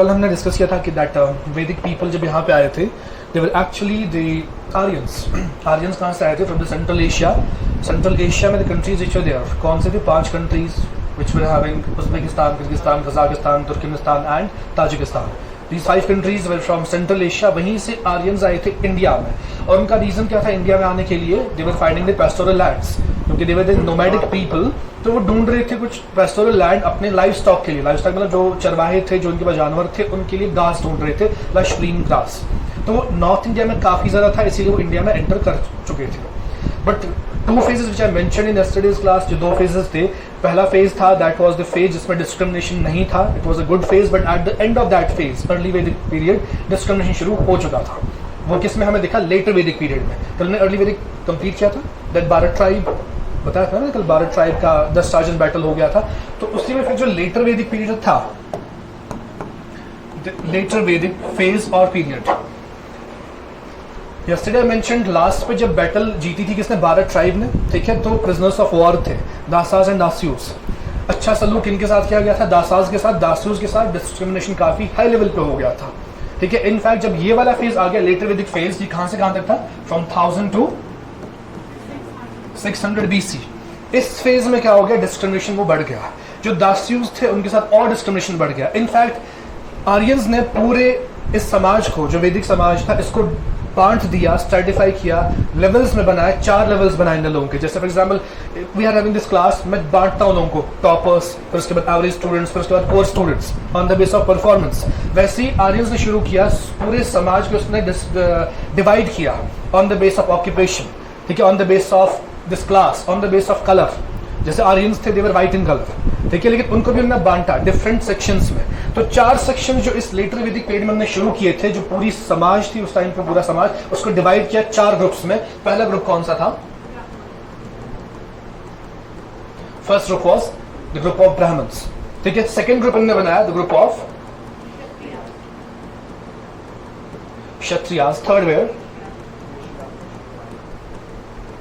कल हमने डिस्कस किया था कि दैट वैदिक पीपल जब यहाँ पे आए थे they were actually the Aryans कहाँ से आए थे? फ्रॉम द सेंट्रल एशिया में the countries which were there, कौन से थे? 5 countries which were having Uzbekistan, Kyrgyzstan, Kazakhstan, Turkmenistan and Tajikistan. These 5 countries were from Central Asia। वहीं से आर्यंस आए थे इंडिया में, और उनका रीज़न क्या था इंडिया में आने के लिए? दे वर फाइंडिंग द पेस्टोरल लैंड्स, क्योंकि दे वर द नोमैडिक पीपल, तो वो ढूंढ रहे थे कुछ पेस्टोरल लैंड अपने लाइफ स्टॉक के लिए। लाइफ स्टॉक मतलब जो चरवाहे थे, जो उनके पास जानवर थे, उनके लिए घास ढूंढ रहे थे, लश ग्रीन ग्रास। तो वो नॉर्थ इंडिया में काफ़ी ज़्यादा था, इसीलिए वो इंडिया में एंटर कर चुके थे। But 2 phases which I mentioned in yesterday's class, जो 2 phases थे, पहला फेज था दैट वाज द फेज जिसमें डिस्क्रिमिनेशन नहीं था, it was a good phase, but at the end of that phase early वैदिक पीरियड डिस्क्रिमिनेशन शुरू हो चुका था। वो किस में हमें दिखा? लेटर वैदिक पीरियड में। कल ने अर्ली वैदिक कंप्लीट किया था, दैट भारत ट्राइब बताया था ना, कल भारत ट्राइब का 10 सार्जन बैटल हो गया था। तो उसी में फिर जो लेटर वैदिक पीरियड था, लेटर वैदिक फेज और पीरियड, यस्टरडे मेंशन्ड लास्ट पे जब बैटल जीती थी किसने? भारत ट्राइब ने, ठीक है। तो प्रिजनर्स ऑफ वॉर थे दासाज एंड दास्यूस। अच्छा सलूक इनके साथ किया गया था, दासाज के साथ, दास्यूस के साथ डिस्क्रिमिनेशन काफी हाई लेवल पे हो गया था, ठीक है। इनफैक्ट जब ये वाला फेज आ गया लेटर वैदिक फेज, ये कहां से कहां तक था? From 1000 to 600 BC। इस फेज में क्या हो गया? डिस्क्रिमिनेशन वो बढ़ गया, जो दास्यूस थे उनके साथ और डिस्क्रिमिनेशन बढ़ गया। इनफैक्ट आर्यंस ने पूरे इस समाज को, जो वैदिक समाज था, इसको बांट दिया, स्ट्रेटिफाई किया, लेवल्स में बनाया, 4 लेवल्स बनाए इन लोगों के। जैसे for example we are having this class, मैं बांटता हूं लोगों को, टॉपर्स, फिर उसके बाद एवरेज स्टूडेंट्स, फिर उसके बाद core students on the base of performance. वैसे ही आर्यंस ने शुरू किया, पूरे समाज को उसने डिवाइड किया on the base of occupation, ठीक है, on the base of this class, on the base of colour. जैसे आर्यंस थे, they were white in colour, ठीक है, लेकिन उनको भी हमने बांटा डिफरेंट सेक्शंस में। तो 4 सेक्शन जो इस लेटर वैदिक पीरियड में हमने शुरू किए थे, जो पूरी समाज थी उस टाइम पे, पूरा समाज, उसको डिवाइड किया 4 ग्रुप्स में। पहला ग्रुप कौन सा था? First group was the group of Brahmins, ठीक है। सेकंड ग्रुप हमने बनाया the group of Kshatriyas, third were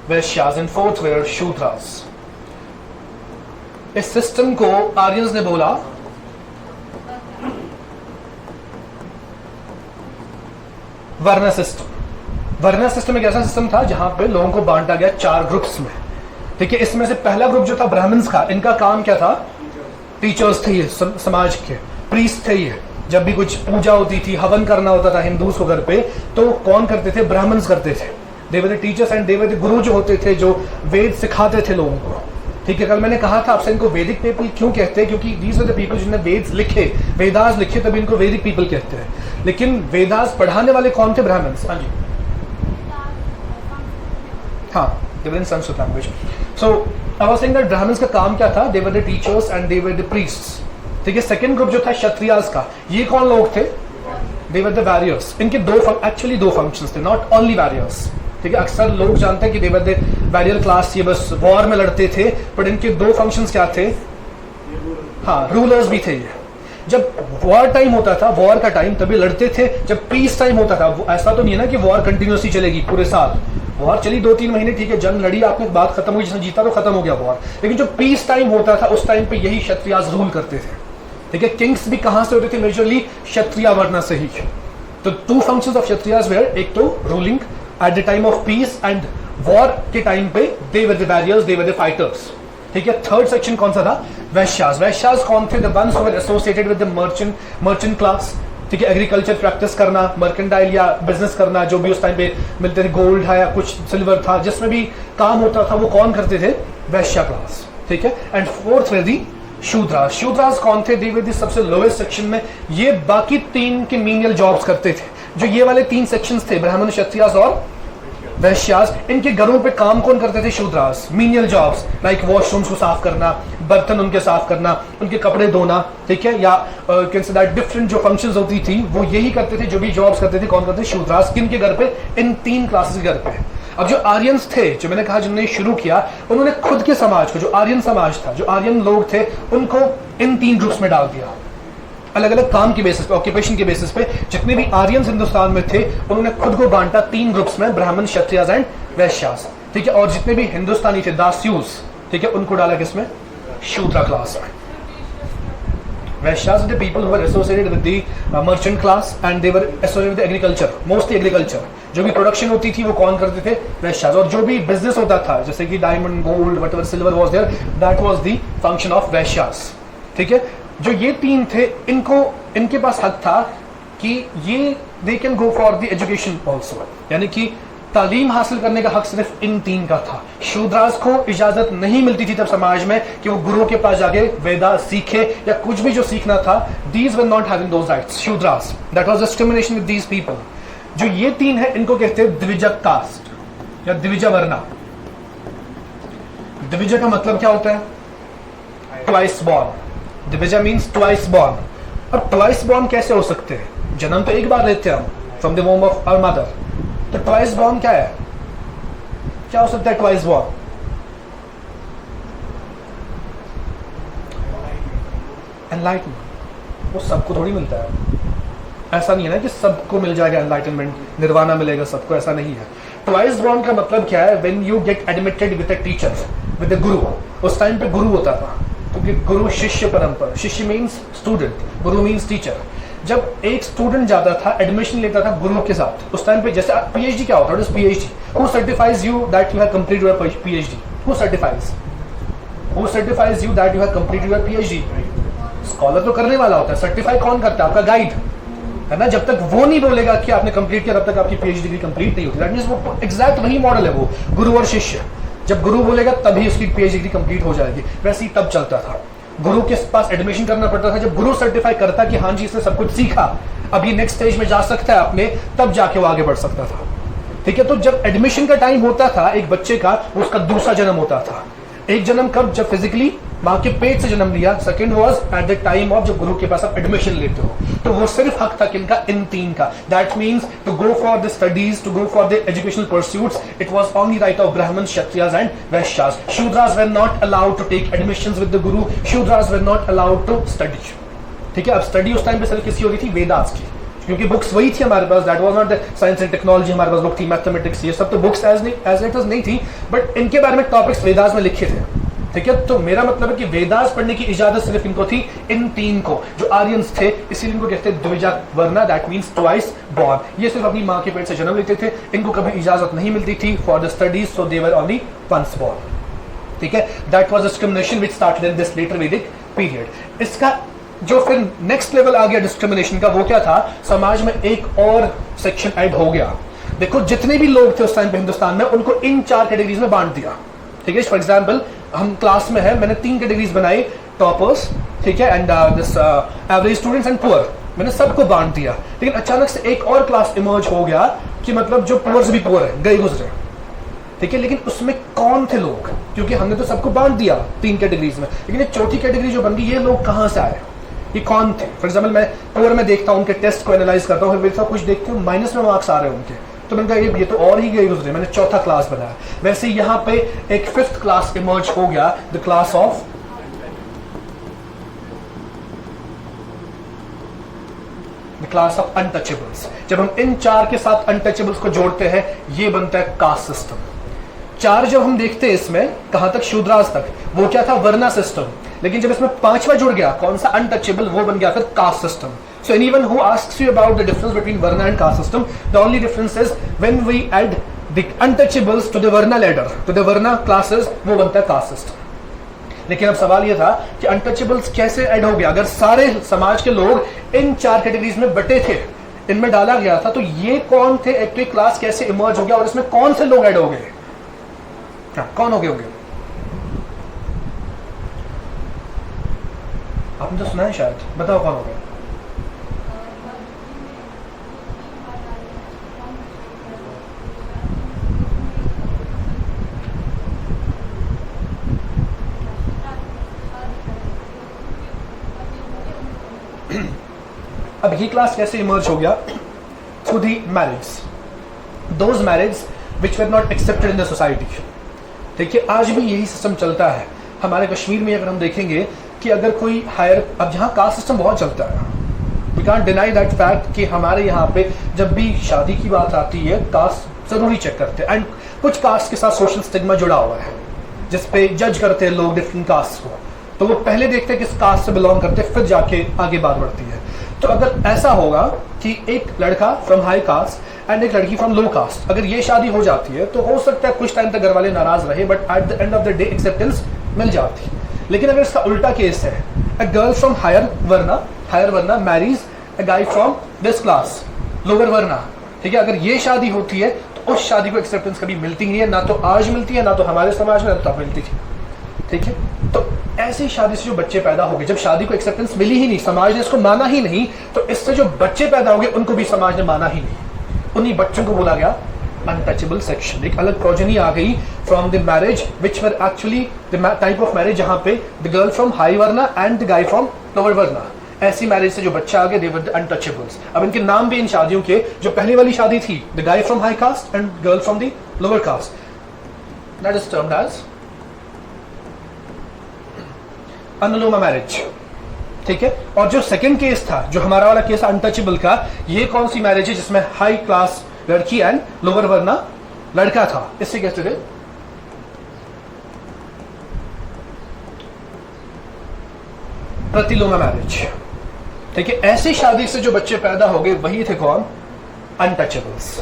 Vaishyas and fourth were Shudras. इस सिस्टम को आर्यंस ने बोला वर्ण सिस्टम। वर्ण सिस्टम एक ऐसा सिस्टम था जहां पे लोगों को बांटा गया 4 ग्रुप्स में, ठीक है। इसमें से पहला ग्रुप जो था ब्राह्मण्स का, इनका काम क्या था? टीचर्स थे ये, समाज के प्रीस्ट थे ये। जब भी कुछ पूजा होती थी, हवन करना होता था हिंदूज को घर पे, तो कौन करते थे? ब्राह्मण्स करते थे। They were the teachers and they were the guru जो होते थे, जो वेद सिखाते थे लोगों को, ठीक है। कल मैंने कहा था आपसे, इनको वैदिक पीपल क्यों कहते हैं? क्योंकि दीज आर द पीपल जिन्होंने वेद लिखे, वेदास लिखे, तभी इनको वैदिक पीपल कहते हैं। लेकिन वेदास पढ़ाने वाले कौन थे? ब्राह्मण्स। हाँ जी, हाँ, they were in Sanskrit language. So I was saying that Brahmins का काम क्या था? They were the teachers and they वर द प्रीस्ट्स, ठीक है। सेकंड ग्रुप जो था क्षत्रियास का, ये कौन लोग थे? They were the warriors. इनके एक्चुअली दो फंक्शंस थे, नॉट ओनली वॉरियर्स, ठीक है। अक्सर लोग जानते हैं कि दे वर द वॉरियर क्लास, ये बस वॉर में लड़ते थे, बट इनके 2 फंक्शंस क्या थे? हाँ, रूलर्स भी थे ये। जब वॉर टाइम होता था, वॉर का टाइम, तभी लड़ते थे। जब पीस टाइम होता था, ऐसा तो नहीं है ना कि वॉर कंटिन्यूसली चलेगी पूरे साल। वॉर चली 2-3 महीने, ठीक है, जंग लड़ी आपने, बात खत्म हुई, जिसने जीता तो खत्म हो गया वॉर। लेकिन जो पीस टाइम होता था, उस टाइम पे यही क्षत्रियास रूल करते थे, ठीक है। किंग्स भी कहां से होते थे? मेजरली क्षत्रिय वर्ण से ही। तो 2 फंक्शंस ऑफ क्षत्रियास वेयर, एक तो ruling at the time of peace, and war के टाइम पे they were the warriors, they were the fighters, ठीक है। थर्ड सेक्शन कौन सा था? वैश्यास। वैश्यास कौन थे? The ones who were associated with the merchant class, ठीक है। एग्रीकल्चर प्रैक्टिस करना, मर्केंटाइल या बिजनेस करना, जो भी उस टाइम पे मिलते थे, गोल्ड था या कुछ सिल्वर था, जिसमें भी काम होता था, वो कौन करते थे? वैश्या क्लास, ठीक है। एंड फोर्थ वे दी शूद्रास। शूद्रास कौन थे? दे वर द सबसे लोएस्ट सेक्शन में। ये बाकी 3 के मीनियल जॉब्स करते थे। जो ये वाले 3 सेक्शंस थे, ब्राह्मण, क्षत्रियास और वैश्यास, इनके घरों पे काम कौन करते थे? Shudras. Menial jobs like washrooms को साफ करना, बर्तन उनके साफ करना, उनके कपड़े धोना, ठीक है, या कैन से दैट डिफरेंट जो फंक्शंस होती थी, वो यही करते थे। जो भी जॉब्स करते थे, कौन करते थे? शूद्रास। किन के घर पे? इन 3 क्लासेस के घर पे। अब जो आर्यंस थे, जो मैंने कहा जिन्होंने शुरू किया, उन्होंने खुद के समाज को, जो आर्यन समाज था, जो आर्यन लोग थे, उनको इन 3 ग्रुप्स में डाल दिया, अलग अलग काम की बेसिस पे, ऑक्यूपेशन के बेसिस पे। जितने भी आर्यंस हिंदुस्तान में थे, उन्होंने खुद को बांटा 3 ग्रुप्स में, ब्राह्मण, क्षत्रियास एंड वैश्यास, ठीक है। और जितने भी हिंदुस्तानी थे, दास्यूस, ठीक है, उनको डाला किसमें? शूद्रा क्लास में। Vaishyas were the people who were associated with the merchant class and they were associated with the agriculture, mostly agriculture. जो भी प्रोडक्शन होती थी वो कौन करते थे? वैश्यास. और जो भी बिजनेस होता था जैसे कि diamond, gold, whatever silver was there, that was the function of Vaishyas. ठीक है. जो ये तीन थे इनके पास हक था कि ये they can go for the education also, यानी कि तालीम हासिल करने का हक सिर्फ इन तीन का था. शूद्रास को इजाजत नहीं मिलती थी तब समाज में कि वो गुरु के पास जाके वेदा सीखे या कुछ भी जो सीखना था. These were not having those rights. Shudras, that was discrimination with these people. जो ये तीन है इनको कहते हैं द्विजा कास्ट या द्विजा वर्णा. द्विजा का मतलब क्या होता है? Twice born. Dwija means twice born. अब ट्वाइस बॉर्न कैसे हो सकते हैं? जन्म तो एक बार लेते हैं हम from the womb of our mother. तो ट्वाइस बॉर्न क्या है? क्या हो सकता है ट्वाइस बॉर्न? एनलाइटमेंट. वो सबको थोड़ी मिलता है. ऐसा नहीं है ना कि सबको मिल जाएगा एनलाइटनमेंट, निर्वाणा मिलेगा सबको, ऐसा नहीं है. ट्वाइस बॉर्न का मतलब क्या है? When you get admitted with a teacher, with a गुरु. उस टाइम पे गुरु होता था क्योंकि गुरु शिष्य परंपरा. शिष्य मीन्स स्टूडेंट, गुरु मीन्स टीचर. जब एक स्टूडेंट जाता था एडमिशन लेता था गुरु के साथ, उस टाइम पे जैसे पीएचडी क्या होता है? PhD. Who certifies you that you have completed your PhD? Who certifies you that you have completed your PhD? Scholar तो करने वाला होता है. सर्टिफाई कौन करता है? आपका गाइड है ना. जब तक वो नहीं बोलेगा कि आपने कंप्लीट किया तब तक आपकी पीएचडी डिग्री कंप्लीट नहीं होती. दैट मींस वो एग्जैक्ट वही मॉडल है, वो गुरु और शिष्य. जब गुरु बोलेगा तभी उसकी पीएचडी डिग्री कंप्लीट हो जाएगी. वैसे ही तब चलता था. गुरु के पास एडमिशन करना पड़ता था. जब गुरु सर्टिफाई करता कि हाँ जी इसने सब कुछ सीखा, अब ये नेक्स्ट स्टेज में जा सकता है अपने, तब जाके वो आगे बढ़ सकता था. ठीक है. तो जब एडमिशन का टाइम होता था एक बच्चे का, उसका दूसरा जन्म होता था. एक जन्म कब? जब फिजिकली माँ के पेट से जन्म लिया. Second was at the time of जब गुरु के पास आप एडमिशन लेते हो. तो वो सिर्फ हक था किनका? इन तीन का. That means to go for the studies, to go for the educational pursuits, it was only right of Brahmin, Kshatriyas and Vaishyas. Shudras were not allowed to take admissions with the guru. Shudras were not allowed to study. ठीक है. अब study उस time पे सिर्फ किसकी हो रही थी? वेदास की. क्योंकि बुक्स वही थी हमारे पास. That was not the science and technology. हमारे पास बुक थी मैथमेटिक्स, ये सब तो बुक्स एज इट वाज नहीं थी, बट इनके बारे में टॉपिक्स वेदास में लिखे थे. ठीक है. तो मेरा मतलब है कि वेदास पढ़ने की इजाजत सिर्फ इनको थी, इन तीन को, जो आर्यंस थे. इसीलिए इनको कहते हैं dwija varna. That means twice born. ये सिर्फ अपनी माँ के पेट से जन्म लेते थे. इनको कभी इजाजत नहीं मिलती थी for the studies, so they were only once born. ठीक है. That was discrimination which started in this later Vedic period. इसका जो फिर नेक्स्ट लेवल आ गया डिस्क्रिमिनेशन का, वो क्या था? समाज में एक और सेक्शन ऐड हो गया. देखो जितने भी लोग थे उस टाइम पे हिंदुस्तान में, उनको इन 4 कैटेगरीज में बांट दिया. ठीक है. फॉर एग्जाम्पल हम क्लास में है, मैंने 3 कैटेगरीज बनाई. टॉपर्स, ठीक है, and this average students and poor. मैंने सबको बांट दिया. लेकिन अचानक से एक और क्लास इमर्ज हो गया कि मतलब जो पुअर से भी पुअर है, गए गुजरे. ठीक है. लेकिन उसमें कौन थे लोग? क्योंकि हमने तो सबको बांट दिया 3 कैटेगरीज में, लेकिन एक चौथी कैटेगरी जो बन गई, ये लोग कहाँ से आए? ये कौन थे? फॉर एग्जाम्पल मैं पुअर में देखता हूँ, उनके टेस्ट को एनालाइज करता हूँ, फिर कुछ देखते हूँ माइनस में मार्क्स आ रहे हैं उनके, तो मैंने कहा ये तो और ही गए गुजरे. मैंने चौथा क्लास बनाया. वैसे यहाँ पे एक 5th क्लास इमर्ज हो गया, द क्लास ऑफ अनटचेबल्स. जब हम इन 4 के साथ अनटचेबल्स को जोड़ते हैं, ये बनता है कास्ट सिस्टम. 4 जब हम देखते हैं इसमें, कहां तक? शूद्रास तक. वो क्या था? वर्णा सिस्टम. लेकिन जब इसमें 5वां जुड़ गया, कौन सा? अनटचेबल. वो बन गया फिर caste system. So anyone who asks you about the difference between Varna and caste system, the only difference is when we add the untouchables to the Varna ladder, to the Varna classes, वो बनता है caste system. लेकिन अब सवाल ये था कि untouchables कैसे ऐड हो गया? अगर सारे समाज के लोग इन 4 कैटेगरीज में बटे थे, इनमें डाला गया था, तो ये कौन थे? एक क्लास कैसे इमर्ज हो गया और इसमें कौन से लोग ऐड हो गए? कौन हो गए होंगे? आपने तो सुना है शायद, बताओ कौन हो गया? अब ये क्लास कैसे इमर्ज हो गया? Through the marriage, those marriage which were not accepted in the society. देखिए आज भी यही सिस्टम चलता है हमारे कश्मीर में. अगर हम देखेंगे कि अगर कोई हायर, अब यहाँ कास्ट सिस्टम बहुत चलता है, we can't deny that fact कि हमारे यहाँ पे जब भी शादी की बात आती है कास्ट जरूरी चेक करते हैं. एंड कुछ कास्ट के साथ सोशल स्टिग्मा जुड़ा हुआ है जिसपे जज करते हैं लोग डिफरेंट कास्ट को. तो वो पहले देखते हैं किस कास्ट से बिलोंग करते हैं, फिर जाके आगे बात बढ़ती है। तो अगर ऐसा होगा कि एक लड़का फ्रॉम हाई कास्ट एंड एक लड़की फ्रॉम लो कास्ट, अगर ये शादी हो जाती है तो हो सकता है कुछ टाइम तक घर वाले नाराज रहे, but at the end of the day acceptance मिल जाती। लेकिन अगर इसका उल्टा केस है, a girl from higher varna marries a guy from this class, lower varna, ठीक है, अगर ये शादी होती है तो उस शादी को एक्सेप्टेंस कभी मिलती नहीं है, ना तो आज मिलती है, ना तो हमारे समाज में, ना तो तब मिलती थी। ठीक है, तो ऐसी शादी से जो बच्चे पैदा हो गए, जब शादी को एक्सेप्टेंस मिली ही नहीं, समाज ने इसको माना ही नहीं, तो इससे जो बच्चे पैदा हो गए उनको भी समाज ने माना ही नहीं। उन्हीं बच्चों को बोला गया अनटचेबल सेक्शन। एक अलग प्रोजेनी आ गई from the marriage which were actually the type of marriage जहां पे the girl from high varna and the guy from lower varna, ऐसी मैरिज से जो बच्चा आ गए, दे वर द अनटचेबल्स। अब इनके नाम भी इन शादियों के, जो पहली वाली शादी थी, the guy from high caste and girl from the lower caste, that is termed as anuloma marriage. ठीक है, और जो सेकंड केस था, जो हमारा वाला केस अनटचेबल का, ये कौन सी मैरिज है जिसमें हाई क्लास लड़की एंड लोअर वर्ना लड़का था, इससे कहते थे प्रतिलोमा मैरिज। ठीक है, ऐसी शादी से जो बच्चे पैदा हो गए वही थे कौन? अनटचेबल्स।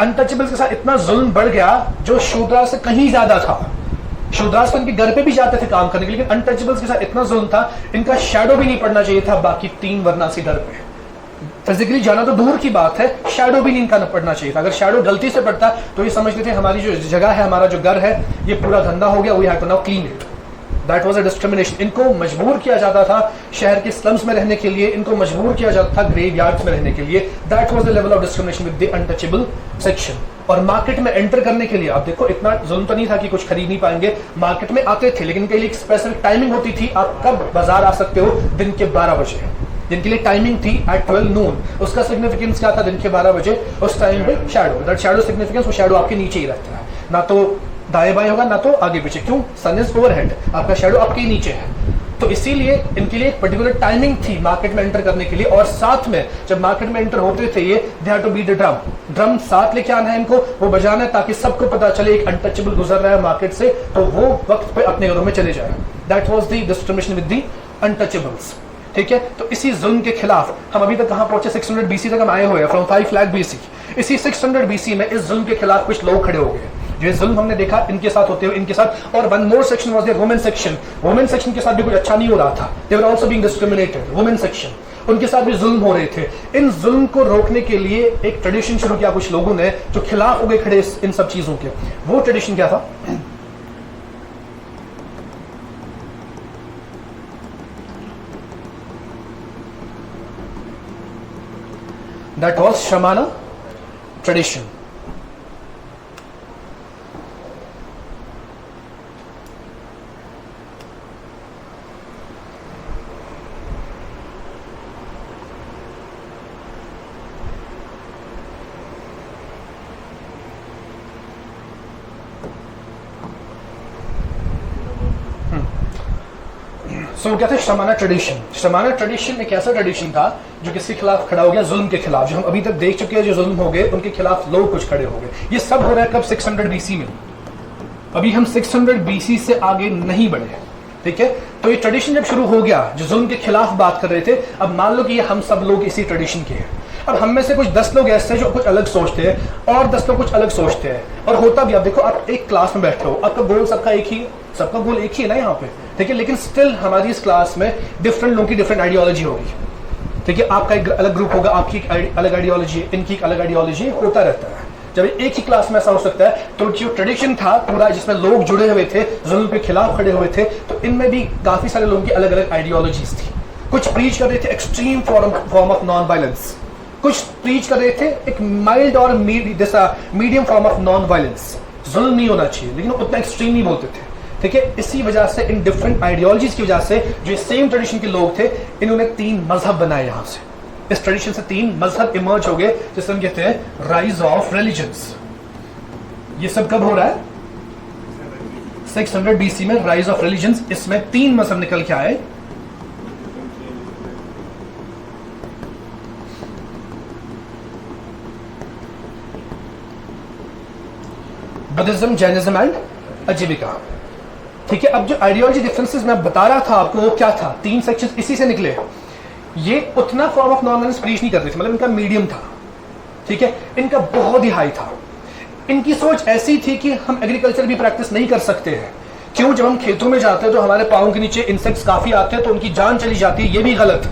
अनटचेबल्स के साथ इतना जुल्म बढ़ गया जो शूद्रा से कहीं ज्यादा था। शूद्रास तो इनके घर पे भी जाते थे काम करने के लिए, लेकिन अनटचेबल्स के साथ इतना जुल्म था, इनका शैडो भी नहीं पड़ना चाहिए था बाकी 3 वर्नासी घर पे। फिजिकली जाना तो दूर की बात है, शैडो भी नहीं इनका पड़ना चाहिए था। अगर शैडो गलती से पड़ता तो ये समझते थे हमारी जो जगह है, हमारा जो घर है, ये पूरा गंदा हो गया, we have to now clean it. That was a discrimination. इनको मजबूर किया जाता था शहर के स्लम्स में रहने के लिए, इनको मजबूर किया जाता था ग्रेवयार्ड्स में रहने के लिए। That was the level of discrimination with the untouchable section. और मार्केट में एंटर करने के लिए, आप देखो इतना जुल्म तो नहीं था कि कुछ खरीद नहीं पाएंगे, मार्केट में आते थे, लेकिन इनके लिए एक स्पेसिफिक टाइमिंग होती थी, आप कब बाजार आ सकते हो, दिन के 12 बजे, जिनके लिए टाइमिंग थी एट 12 नून। उसका सिग्निफिकेंस क्या था? दिन के 12 बजे उस टाइम पे शैडो, दैट शैडो सिग्निफिकेंस, वो शैडो आपके नीचे ही रहता है, ना तो दाएं बाएं होगा ना तो आगे पीछे। क्यों? सन इज ओवरहेड, आपका शैडो आपके ही नीचे है। तो इसीलिए इनके लिए एक पर्टिकुलर टाइमिंग थी मार्केट में एंटर करने के लिए। और साथ में जब मार्केट में एंटर होते थे ये, they have to beat the drum, drum साथ लेके आना है इनको, वो बजाना है ताकि सबको पता चले एक अनटचेबल गुजर रहा है मार्केट से, तो वो वक्त पे अपने घरों में चले जाए। That was the discrimination with the untouchables. ठीक है, तो इसी जुल्म के खिलाफ हम अभी तक कहां पहुंचे? 600 BC तक हम आए हुए हैं, फ्रॉम 5 लाख BC। इसी 600 BC में इस जुल्म के खिलाफ कुछ लोग खड़े हो गए। जो जुल्म हमने देखा इनके साथ होते हुए, इनके साथ, और one more section was the women section. Women section के साथ भी कुछ अच्छा नहीं हो रहा था, they were also being discriminated. Women section, उनके साथ भी जुल्म हो रहे थे। इन जुल्म को रोकने के लिए एक ट्रेडिशन शुरू किया कुछ लोगों ने, जो खिलाफ हो गए खड़े इन सब चीजों के। वो ट्रेडिशन क्या था? That was Shramana tradition. So क्या था? शमाना ट्रेडिशन। शमाना ट्रेडिशन एक ऐसा ट्रेडिशन था जो किसके खिलाफ खड़ा हो गया? जुल्म के खिलाफ। जो हम अभी तक देख चुके हैं, जो जुल्म हो गए उनके खिलाफ लोग कुछ खड़े हो गए। ये सब हो रहा है कब? 600 BC में। अभी हम 600 BC से आगे नहीं बढ़े। ठीक है, तो ये ट्रेडिशन जब शुरू हो गया, जो जुल्म के खिलाफ बात कर रहे थे, अब मान लो कि हम सब लोग इसी ट्रेडिशन के हैं। अब हम में से कुछ 10 लोग ऐसे हैं जो कुछ अलग सोचते हैं, और 10 लोग कुछ अलग सोचते हैं। और होता भी, आप देखो, आप एक क्लास में बैठे हो, आपका गोल सबका एक ही, सबका गोल एक ही है ना यहाँ पे। ठीक है, लेकिन स्टिल हमारी इस क्लास में डिफरेंट लोगों की डिफरेंट आइडियोलॉजी होगी। ठीक है, आपका एक अलग ग्रुप होगा, आपकी एक अलग आइडियोलॉजी है, इनकी एक अलग आइडियोलॉजी, होता रहता है। जब एक ही क्लास में ऐसा हो सकता है, तो जो ट्रेडिशन था पूरा, जिसमें लोग जुड़े हुए थे, जुल्म के खिलाफ खड़े हुए थे, तो इनमें भी काफी सारे लोगों की अलग अलग आइडियोलॉजीज थी। कुछ प्रीच कर रहे थे extreme form of non violence, कुछ प्रीच कर रहे थे एक माइल्ड और medium form of non violence. जुल्म नहीं होना चाहिए, लेकिन उतना एक्सट्रीम नहीं बोलते थे। ठीक है, इसी वजह से, इन डिफरेंट आइडियोलॉजीज की वजह से, जो सेम ट्रेडिशन के लोग थे, इन्होंने 3 मजहब बनाए। यहां से इस ट्रेडिशन से 3 मजहब इमर्ज हो गए, जिसे हम कहते हैं राइज ऑफ रिलीजन्स। ये सब कब हो रहा है? 600 BC में राइज ऑफ रिलीजन्स। इसमें 3 मजहब निकल के आए। बुद्धिज्म, जैनिज्म एंड अजीविका। ठीक है, अब जो आइडियोलॉजी डिफरेंसेस मैं बता रहा था आपको वो क्या था, 3 सेक्शन इसी से निकले। ये उतना form of non violence preach नहीं कर रहे थे, मतलब इनका मीडियम था, ठीक है, इनका बहुत ही हाई था। इनकी सोच ऐसी थी कि हम एग्रीकल्चर भी प्रैक्टिस नहीं कर सकते हैं। क्यों? जब हम खेतों में जाते हैं तो हमारे पाँव के नीचे इंसेक्ट्स काफी आते हैं तो उनकी जान चली जाती है, ये भी गलत।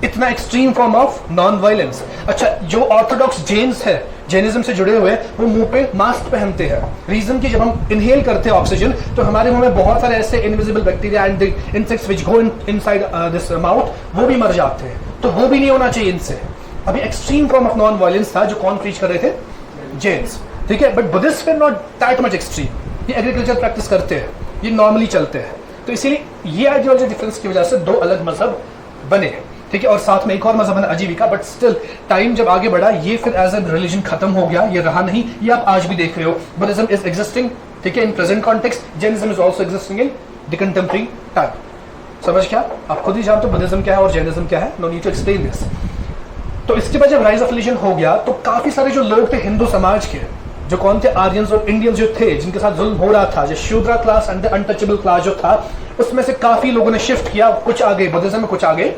इतना extreme form of non violence. अच्छा, जो ऑर्थोडॉक्स जेन्स है, जैनिज्म से जुड़े हुए, वो मुंह पे मास्क पहनते हैं। रीजन कि जब हम इनहेल करते हैं ऑक्सीजन तो हमारे मुंह में बहुत सारे ऐसे invisible bacteria and insects which go inside this mouth, वो भी मर जाते हैं, तो वो भी नहीं होना चाहिए इनसे। अभी extreme form of non violence था जो कौन प्रीच कर रहे थे? जेन्स, ठीक है। But Buddhist way not that much extreme, ये एग्रीकल्चर प्रैक्टिस करते हैं, ये नॉर्मली चलते हैं। तो इसीलिए ये आइडियोलॉजी डिफरेंस की वजह से 2 अलग मजहब बने, ठीक है। और साथ में एक और मजहब है आजीविका, बट स्टिल टाइम जब आगे बढ़ा ये फिर एज ए रिलीजन खत्म हो गया, ये रहा नहीं। ये आप आज भी देख रहे हो, बुद्धिज्म इज एग्जिस्टिंग, ठीक है, in present context, Jainism is also existing in the contemporary time. समझ क्या? आप खुद ही जानते हो बुद्धिज्म क्या है और जैनिज्म क्या है, no need to explain this. तो इसके बाद जब राइज ऑफ रिलीजन हो गया तो काफी सारे जो लोग थे हिंदू समाज के, जो कौन थे, आर्यंस और इंडियंस जो थे, जिनके साथ जुल्म हो रहा था, जो शूद्रा class and the untouchable class जो था, उसमें से काफी लोगों ने शिफ्ट किया, कुछ आगे बुद्धिज्म में, कुछ आगे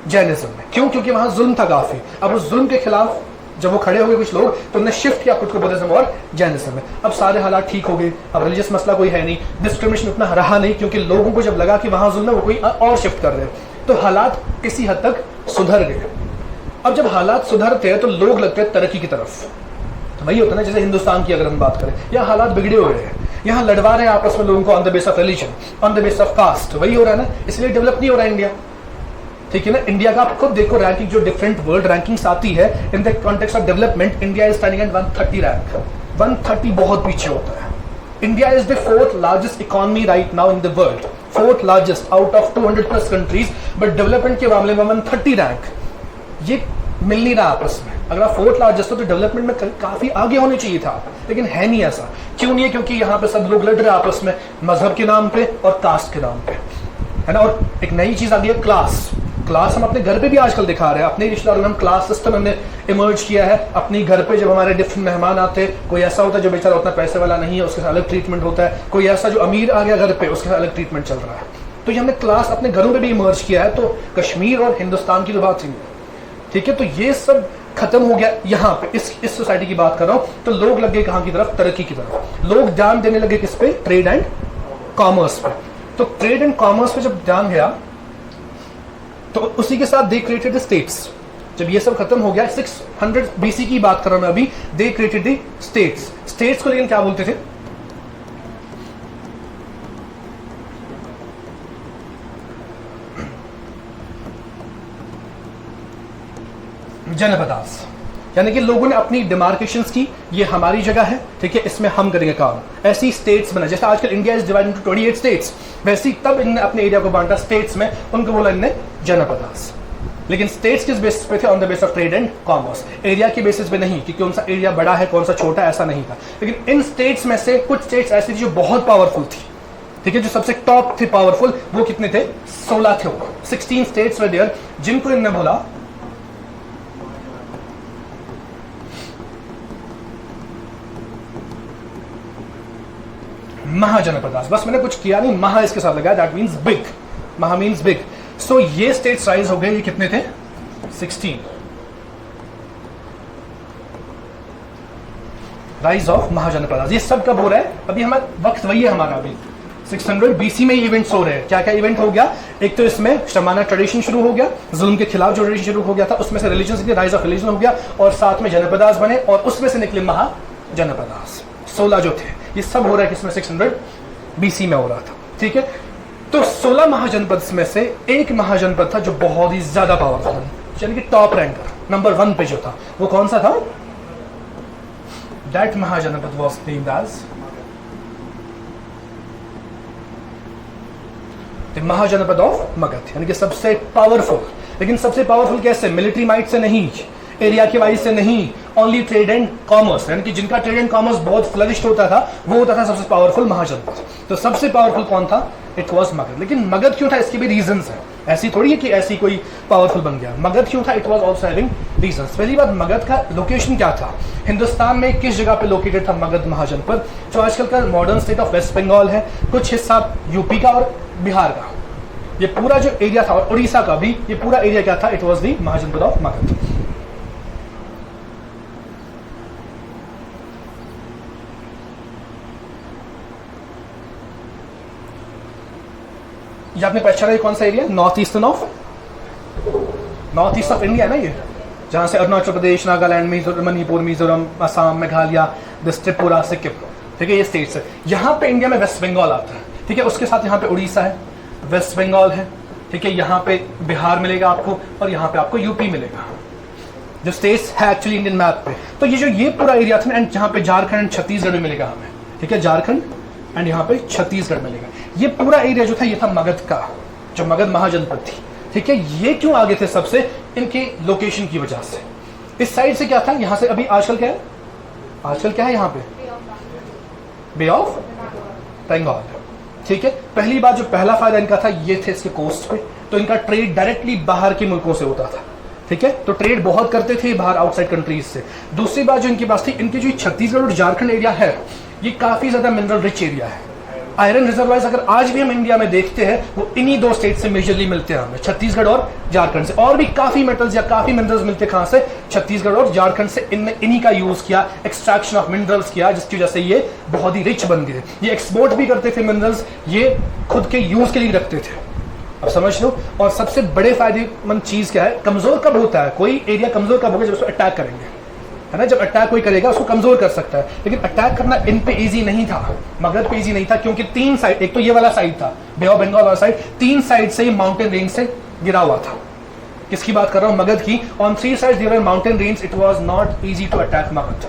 जैनिज्म में। क्यों? क्योंकि वहां जुल्म था काफी। अब उस जुल्म के खिलाफ जब वो खड़े हो गए कुछ लोग, तो उन्होंने शिफ्ट किया खुद को बुद्धिज्म और जैनिज्म में। अब सारे हालात ठीक हो गए, अब रिलीजियस मसला कोई है नहीं, डिस्क्रिमिनेशन उतना रहा नहीं, क्योंकि लोगों को जब लगा कि वहां जुल्म है वो कोई और शिफ्ट कर रहे हैं, तो हालात किसी हद तक सुधर गए। अब जब हालात सुधरते हैं तो लोग लगते हैं तरक्की की तरफ। तो वही होता है ना, जैसे हिंदुस्तान की अगर हम बात करें, यहाँ हालात बिगड़े हुए हैं, यहाँ लड़वा रहे हैं आपस में लोगों को on the base of religion, on the base of caste, वही हो रहा है ना, इसलिए डेवलप नहीं हो रहा है इंडिया, ठीक है ना। इंडिया का आप खुद देखो रैंकिंग, जो डिफरेंट वर्ल्ड रैंकिंग्स आती है, in the context of development India is standing at 130 rank. 130 बहुत पीछे होता है। India is the 4th largest economy right now in the world, 4th largest out of 200+ countries, but development के मामले में 130 rank, ये मिल नहीं रहा आपस में। अगर आप 4th लार्जेस्ट हो तो डेवलपमेंट में काफी आगे होने चाहिए था, लेकिन है नहीं ऐसा। क्यों नहीं है? क्योंकि यहाँ पे सब लोग लड़ रहे हैं आपस में, मजहब के नाम पे और कास्ट के नाम पे, है ना। और एक नई चीज आ गई है क्लास। क्लास हम अपने घर पे भी आजकल दिखा रहे हैं, अपने रिश्तेदारों में हम क्लास सिस्टम हमने इमर्ज किया है। अपनी घर पे जब हमारे डिफरेंट मेहमान आते हैं, कोई ऐसा होता है जो बेचारा उतना पैसे वाला नहीं है, उसके साथ अलग ट्रीटमेंट होता है, कोई ऐसा जो अमीर आ गया घर पे, उसके साथ अलग ट्रीटमेंट चल रहा है। तो ये हमने क्लास अपने घरों में भी इमर्ज किया है। तो कश्मीर और हिंदुस्तान की तो बात नहीं है, ठीक है। तो ये सब खत्म हो गया यहाँ पे, इस सोसाइटी की बात कर रहा हूँ। तो लोग लग गए कहाँ की तरफ? तरक्की की तरफ। लोग ध्यान देने लगे किस पे? ट्रेड एंड कॉमर्स पे। तो ट्रेड एंड कॉमर्स पे जब ध्यान गया तो उसी के साथ दे क्रिएटेड द स्टेट्स। जब ये सब खत्म हो गया, 600 BC की बात कर रहा हूं मैं अभी, they created the states. States को लेकिन क्या बोलते थे? जनपदास। यानी कि लोगों ने अपनी डिमार्केशंस की, ये हमारी जगह है, ठीक है, इसमें हम करेंगे काम। ऐसी स्टेट्स बना, जैसे आजकल India is divided into 28 states, वैसे तब इन्होंने अपने एरिया को बांटा स्टेट्स में, उनको बोला इन्होंने जनपदास। लेकिन स्टेट्स किस बेसिस पे थे? On the base of trade and commerce. Area के बेसिस पे नहीं कि कौन सा एरिया बड़ा है कौन सा छोटा है, ऐसा नहीं था। लेकिन इन स्टेट्स में से कुछ स्टेट्स ऐसी थी जो बहुत पावरफुल थी, ठीक है, जो सबसे टॉप थे पावरफुल। वो कितने थे? 16 थे। 16 स्टेट्स वर देयर, जिनको इन्होंने बोला महाजनपदास। बस मैंने कुछ किया नहीं, महा इसके साथ लगाया, दैट मीन्स बिग। महा मीन्स बिग। सो ये स्टेट्स राइज हो गए, ये कितने थे? 16। Rise of mahajanapadas. ये सब कब हो रहा है? अभी हमारा वक्त वही है हमारा, अभी 600 BC में इवेंट्स हो रहे हैं। क्या क्या इवेंट हो गया? एक तो इसमें शमाना ट्रेडिशन शुरू हो गया, जुल्म के खिलाफ जो ट्रेडिशन शुरू हो गया था, उसमें से रिलीजन, राइज ऑफ रिलीजन हो गया, और साथ में जनपदास बने, और उसमें से निकले महाजनपदास। 16 जो थे, ये सब हो रहा है किसमें? 600 BC में हो रहा था, ठीक है। तो 16 महाजनपद में से एक महाजनपद था जो बहुत ही ज्यादा पावरफुल, यानी कि टॉप रैंकर, नंबर 1 पे जो था, वो कौन सा था? That Mahajanapada was named as the Mahajanapada of Magadha, यानी कि सबसे पावरफुल। लेकिन सबसे पावरफुल कैसे? मिलिट्री माइट से नहीं, एरिया के वाइज से नहीं, ओनली ट्रेड एंड कॉमर्स, यानी कि जिनका ट्रेड एंड कॉमर्स बहुत फ्लरिश्ड होता था, वो होता था सबसे पावरफुल महाजनपद। तो सबसे पावरफुल कौन था? It was Magadh. लेकिन मगध क्यों था? इसके भी रीजंस है। ऐसी थोड़ी है कि ऐसी कोई पावरफुल बन गया। मगध क्यों था? It was also having reasons. पहली बात, मगध का लोकेशन क्या था, हिंदुस्तान में किस जगह पे लोकेटेड था मगध महाजनपद? जो आजकल का modern state of West Bengal है, कुछ हिस्सा यूपी का और बिहार का, ये पूरा जो एरिया था, और उड़ीसा का भी, ये पूरा एरिया क्या था? It was the Mahajanapada of Magadha. ये आपने पहचाना कौन सा area? North east of India ना, ये जहां से अरुणाचल प्रदेश, नागालैंड, मणिपुर, मिजोरम, असम, मेघालय, त्रिपुरा, सिक्किम, ठीक है, ये स्टेट्स है। यहाँ पे इंडिया में वेस्ट बंगाल आता है, ठीक है, उसके साथ यहाँ पे उड़ीसा है, वेस्ट बंगाल है, ठीक है, यहाँ पे बिहार मिलेगा आपको, और यहाँ पे आपको यूपी मिलेगा, जो स्टेट्स है एक्चुअली इंडियन मैप पे। तो ये पूरा एरिया था, एंड जहाँ पे झारखंड एंड छत्तीसगढ़ भी मिलेगा हमें, ठीक है, झारखंड एंड यहाँ पे छत्तीसगढ़ मिलेगा। ये पूरा एरिया जो था ये था मगध का, जो मगध महाजनपद थी, ठीक है। ये क्यों आगे थे सबसे? इनके लोकेशन की वजह से। इस साइड से क्या था, यहाँ से अभी आजकल क्या है, यहाँ पे बे ऑफ बंगाल, ठीक है। पहली बात, जो पहला फायदा इनका था, ये थे इसके कोस्ट पे, तो इनका ट्रेड डायरेक्टली बाहर के मुल्कों से होता था, ठीक है, तो ट्रेड बहुत करते थे बाहर आउटसाइड कंट्रीज से। दूसरी बात जो इनके पास थी, इनकी जो छत्तीसगढ़ और झारखंड एरिया है, ये काफी ज्यादा मिनरल रिच एरिया है। आयरन रिजर्वायर्स अगर आज भी हम इंडिया में देखते हैं, वो इन्हीं दो स्टेट से मेजरली मिलते हैं हमें, छत्तीसगढ़ और झारखंड से। और भी काफी मेटल्स या काफी मिनरल्स मिलते हैं कहां से? छत्तीसगढ़ और झारखंड से। इन्हीं का यूज किया, एक्सट्रैक्शन ऑफ मिनरल्स किया, जिसकी वजह से ये बहुत ही रिच बन गए। ये एक्सपोर्ट भी करते थे मिनरल्स, ये खुद के यूज के लिए रखते थे। अब समझ लो। और सबसे बड़े फायदेमंद चीज क्या है? कमजोर कब होता है कोई एरिया? कमजोर कब होगा? जब उसको अटैक करेंगे, है ना। जब अटैक कोई करेगा उसको कमजोर कर सकता है। लेकिन अटैक करना इन पे इजी नहीं था, मगध पे इजी नहीं था, क्योंकि तीन साइड, एक तो ये वाला साइड था बे ऑफ बंगाल वाला साइड, तीन साइड से ये माउंटेन रेंज से गिरा हुआ था। किसकी बात कर रहा हूं? मगध की। On three sides there were mountain range, it was not easy to attack Magadha.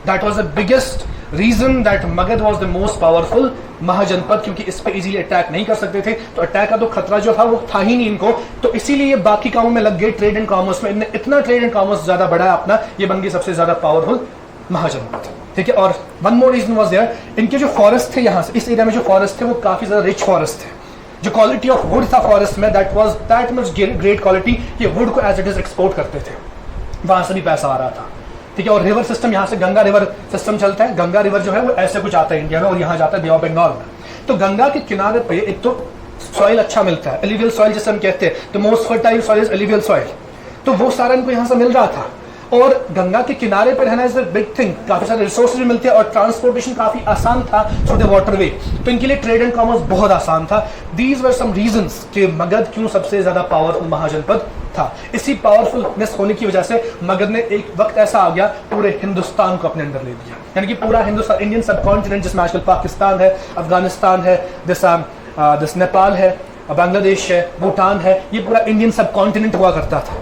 That was the biggest reason that Magadha was the most powerful Mahajanapada, क्योंकि इस पे इजीली अटैक नहीं कर सकते थे। तो अटैक का तो खतरा जो था वो था ही नहीं इनको, तो इसीलिए ये बाकी कामों में लग गए, ट्रेड एंड कॉमर्स में। इनने इतना ट्रेड एंड कॉमर्स ज्यादा बढ़ाया अपना, ये बन गई सबसे ज्यादा पावरफुल महाजनपद, ठीक है। और one more reason was there, इनके जो फॉरेस्ट थे यहाँ से, इस एरिया में जो फॉरेस्ट थे वो काफी ज्यादा रिच फॉरेस्ट थे। जो क्वालिटी ऑफ वुड था फॉरेस्ट में, that was that much great quality, ये वुड को एज इट इज एक्सपोर्ट करते थे, वहां से भी पैसा आ रहा था, ठीक है। और रिवर सिस्टम यहाँ से गंगा रिवर सिस्टम चलता है। गंगा रिवर जो है वो ऐसे कुछ आता है इंडिया में, और यहाँ जाता है बे ऑफ बंगाल में। तो गंगा के किनारे पे एक तो सॉइल अच्छा मिलता है, एलिवियल सॉइल जिसे हम कहते हैं, तो most fertile soil is alluvial soil, तो वो सारा इनको यहाँ से मिल रहा था। और गंगा के किनारे पे रहना इज अ बिग थिंग, काफी सारे रिसोर्सेज भी मिलते हैं, और ट्रांसपोर्टेशन काफी आसान था थ्रू द वाटरवे, तो इनके लिए ट्रेड एंड कॉमर्स बहुत आसान था। दीज वर सम रीजंस कि मगध क्यों सबसे ज्यादा पावरफुल महाजनपद था। इसी पावरफुलनेस होने की वजह से मगध ने एक वक्त ऐसा आ गया, पूरे हिंदुस्तान को अपने अंदर ले लिया, यानी कि पूरा हिंदुस्तान, इंडियन सब कॉन्टिनेंट, जिसमें आजकल पाकिस्तान है, अफगानिस्तान है, दिस नेपाल है, बांग्लादेश है, भूटान है, ये पूरा इंडियन सब कॉन्टिनेंट हुआ करता था,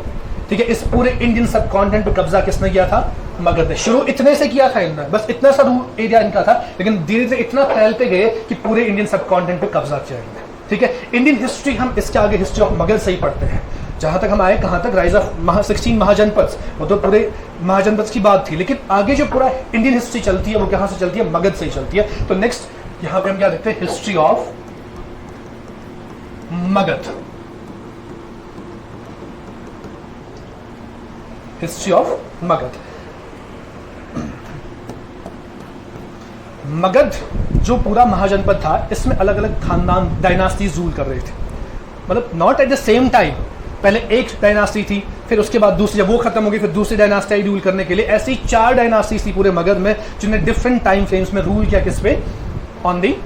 ठीक है। इस पूरे इंडियन सब कॉन्टिनेंट पे कब्जा किसने किया था? मगध ने। शुरू इतने से किया था इन्होंने, बस इतना सा एरिया इनका था, लेकिन धीरे धीरे इतना फैलते गए कि पूरे इंडियन सब कॉन्टिनेंट पे कब्जा किया इन्होंने, ठीक है। इंडियन हिस्ट्री हम इसके आगे हिस्ट्री ऑफ मगध से ही पढ़ते हैं। जहां तक हम आए, कहां तक? राइज ऑफ 16 महाजनपद, वो तो पूरे महाजनपद की बात थी, लेकिन आगे जो पूरा इंडियन हिस्ट्री चलती है वो कहां से चलती है? मगध से ही चलती है। तो नेक्स्ट यहां पे हम क्या देखते हैं? History of Magadh, history of Magadh. Magadh जो पूरा महाजनपद था, इसमें अलग अलग खानदान, डायनास्टीज रूल कर रहे थे, मतलब not at the same time. पहले एक डायनास्टी थी, फिर उसके बाद दूसरी, जब वो खत्म हो गई फिर दूसरी डायनास्टी रूल करने के लिए। ऐसी 4 डायनास्टीज थी पूरे मगध में, जिन्हें डिफरेंट टाइम फ्रेम्स में रूल किया। किस पे? On the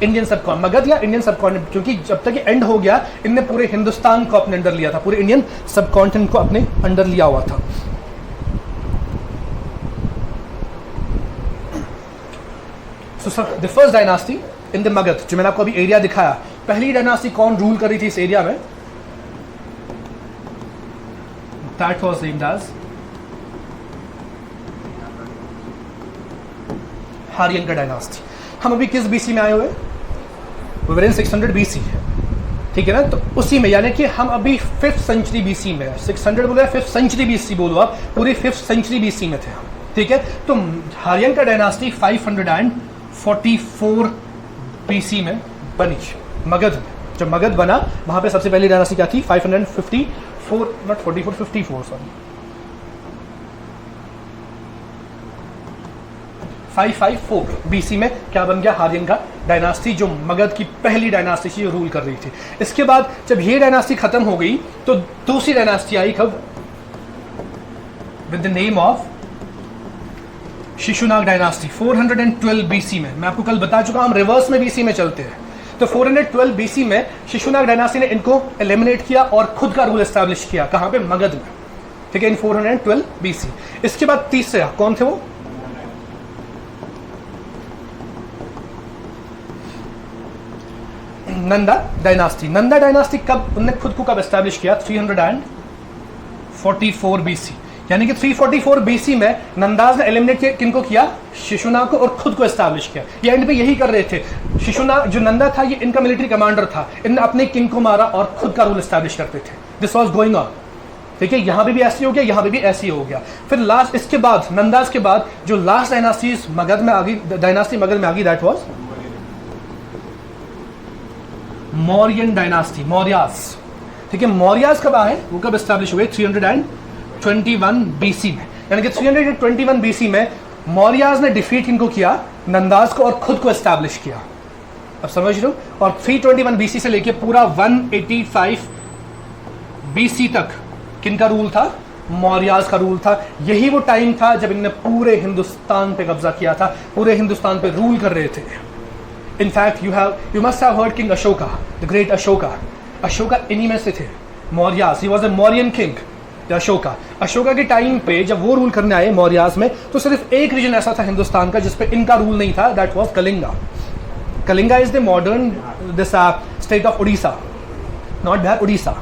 Indian subcontinent, Magadh या इंडियन सबकॉन्टिनेंट, क्योंकि जब तक ये एंड हो गया, इनने पूरे हिंदुस्तान को अपने अंडर लिया था, पूरे इंडियन सबकॉन्टिनेंट को अपने अंडर लिया हुआ था। So the first dynasty in the Magadh, जो मैंने आपको अभी एरिया दिखाया, पहली डायनास्टी कौन रूल कर रही थी इस एरिया में? दैट वाज नेम्ड एज हारियन का डायनास्टी। हम अभी किस बीसी में आए हुए? वी वर इन 600 बीसी, ठीक है ना। तो उसी में, यानी कि हम अभी 5th सेंचुरी बीसी में, 600 बोलो या 5th सेंचुरी बीसी बोलो आप, पूरी 5th सेंचुरी बीसी में थे हम, ठीक है। तो हारियन का डायनास्टी 544 बीसी में बनी मगध में, जब मगध बना वहां पे सबसे पहली डायनास्टी क्या थी? 554 नॉट 44 54 सॉरी 554 बीसी में क्या बन गया? हार्यन का डायनास्टी, जो मगध की पहली डायनास्टी थी जो रूल कर रही थी। इसके बाद जब ये डायनास्टी खत्म हो गई तो दूसरी डायनास्टी आई कब? With the name of Shishunaga dynasty 412 BC में। मैं आपको कल बता चुका, हम रिवर्स में बीसी में चलते हैं। तो 412 बीसी में शिशुनाग डायनास्टी ने इनको एलिमिनेट किया और खुद का रूल एस्टैब्लिश किया। कहां पे? मगध में, ठीक है, इन 412 बीसी। इसके बाद तीसरा कौन थे? वो नंदा डायनास्टी। नंदा डायनास्टी कब उन्होंने खुद को कब एस्टैब्लिश किया? 344 बीसी, यानी कि 344 बीसी में नंदाज ने एलिमिनेट किनको किया? शिशुनाग को, और खुद को एस्टैब्लिश किया। ये एंड पे यही कर रहे थे। शिशुनाग जो नंदा था ये इनका मिलिट्री कमांडर था, इनने अपने किंग को मारा और खुद का रूल एस्टैब्लिश करते थे। दिस वाज गोइंग ऑन, ठीक है, यहां पे भी ऐसे हो गया, यहां पे भी ऐसे हो गया। फिर लास्ट इसके बाद नंदाज के बाद जो लास्ट डायनास्टी मगध में आ गई, डायनास्टी मगध में आ गई, that was Mauryan dynasty, Mauryas, ठीक है। मौर्यास कब आए? वो कब एस्टैब्लिश हुए? 321 बीसी में, यानी कि 321 बीसी में मौर्यास ने डिफीट किनको किया? नंदाज को, और खुद को एस्टैब्लिश किया। अब समझ लो। और 321 बीसी से लेके पूरा 185 बीसी तक किनका रूल था? मौर्यास का रूल था। यही वो टाइम था जब इनने पूरे हिंदुस्तान पे कब्जा किया था, पूरे हिंदुस्तान पे रूल कर रहे थे। In fact, you must have heard King Ashoka, the great Ashoka. Ashoka इन्हीं में से थे, Mauryas. He was a Mauryan king, the Ashoka. Ashoka के टाइम पे जब वो रूल करने आए मौर्यास में, तो सिर्फ एक रीजन ऐसा था हिंदुस्तान का जिसपे इनका रूल नहीं था, that was Kalinga. Kalinga is the modern this state of Odisha, not Bihar, Odisha,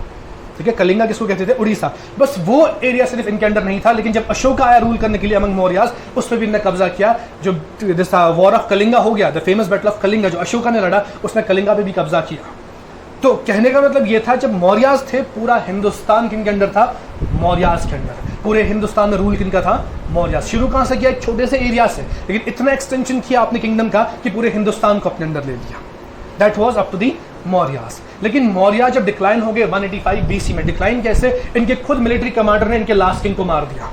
ठीक है। कलिंगा किसको कहते थे? उड़ीसा। बस वो एरिया सिर्फ इनके अंडर नहीं था, लेकिन जब अशोका आया रूल करने के लिए अमंग मौर्यास, उस पर भी इन्होंने कब्जा किया। जो वॉर ऑफ कलिंगा हो गया, the famous battle of Kalinga, जो अशोका ने लड़ा, उसने कलिंगा पे भी कब्जा किया। तो कहने का मतलब ये था, जब मौर्यास थे पूरा हिंदुस्तान किनके अंडर था? मौर्यास के अंडर। पूरे हिंदुस्तान में रूल किनका था? मौर्यास। शुरू कहां से किया? एक छोटे से एरिया से, लेकिन इतना एक्सटेंशन किया आपने किंगडम का कि पूरे हिंदुस्तान को अपने अंदर ले लिया। That was up to the Mauryas. लेकिन मौर्या जब डिक्लाइन हो गए 185 बीसी में, डिक्लाइन कैसे? इनके खुद मिलिट्री कमांडर ने इनके लास्ट किंग को मार दिया।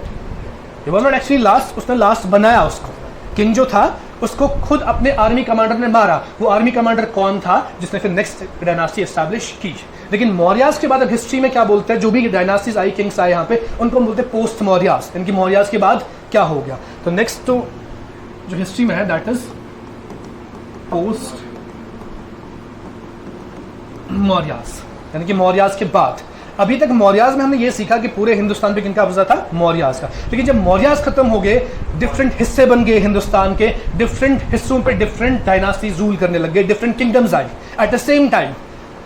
It was not actually last, उसने लास्ट बनाया उसको। किंग जो था उसको खुद अपने आर्मी कमांडर ने मारा। वो आर्मी कमांडर कौन था? जिसने फिर नेक्स्ट डायनास्टी एस्टैब्लिश की। लेकिन मौर्यास के बाद अब हिस्ट्री में क्या बोलते हैं? जो भी डायनास्टीज आई, किंग्स आए यहाँ पे, उनको बोलते हैं पोस्ट मौर्यास। इनकी मौर्यास के बाद क्या हो गया? तो नेक्स्ट तो जो हिस्ट्री में है दैट इज पोस्ट मौर्यास, यानी कि मौर्यास के बाद। अभी तक मौर्यास में हमने ये सीखा कि पूरे हिंदुस्तान पे किनका कब्जा था? मौर्यास का। लेकिन जब मौर्यास खत्म हो गए, डिफरेंट हिस्से बन गए हिंदुस्तान के, डिफरेंट हिस्सों पे डिफरेंट डायनास्टीज रूल करने लग गए, different kingdoms I at the same time.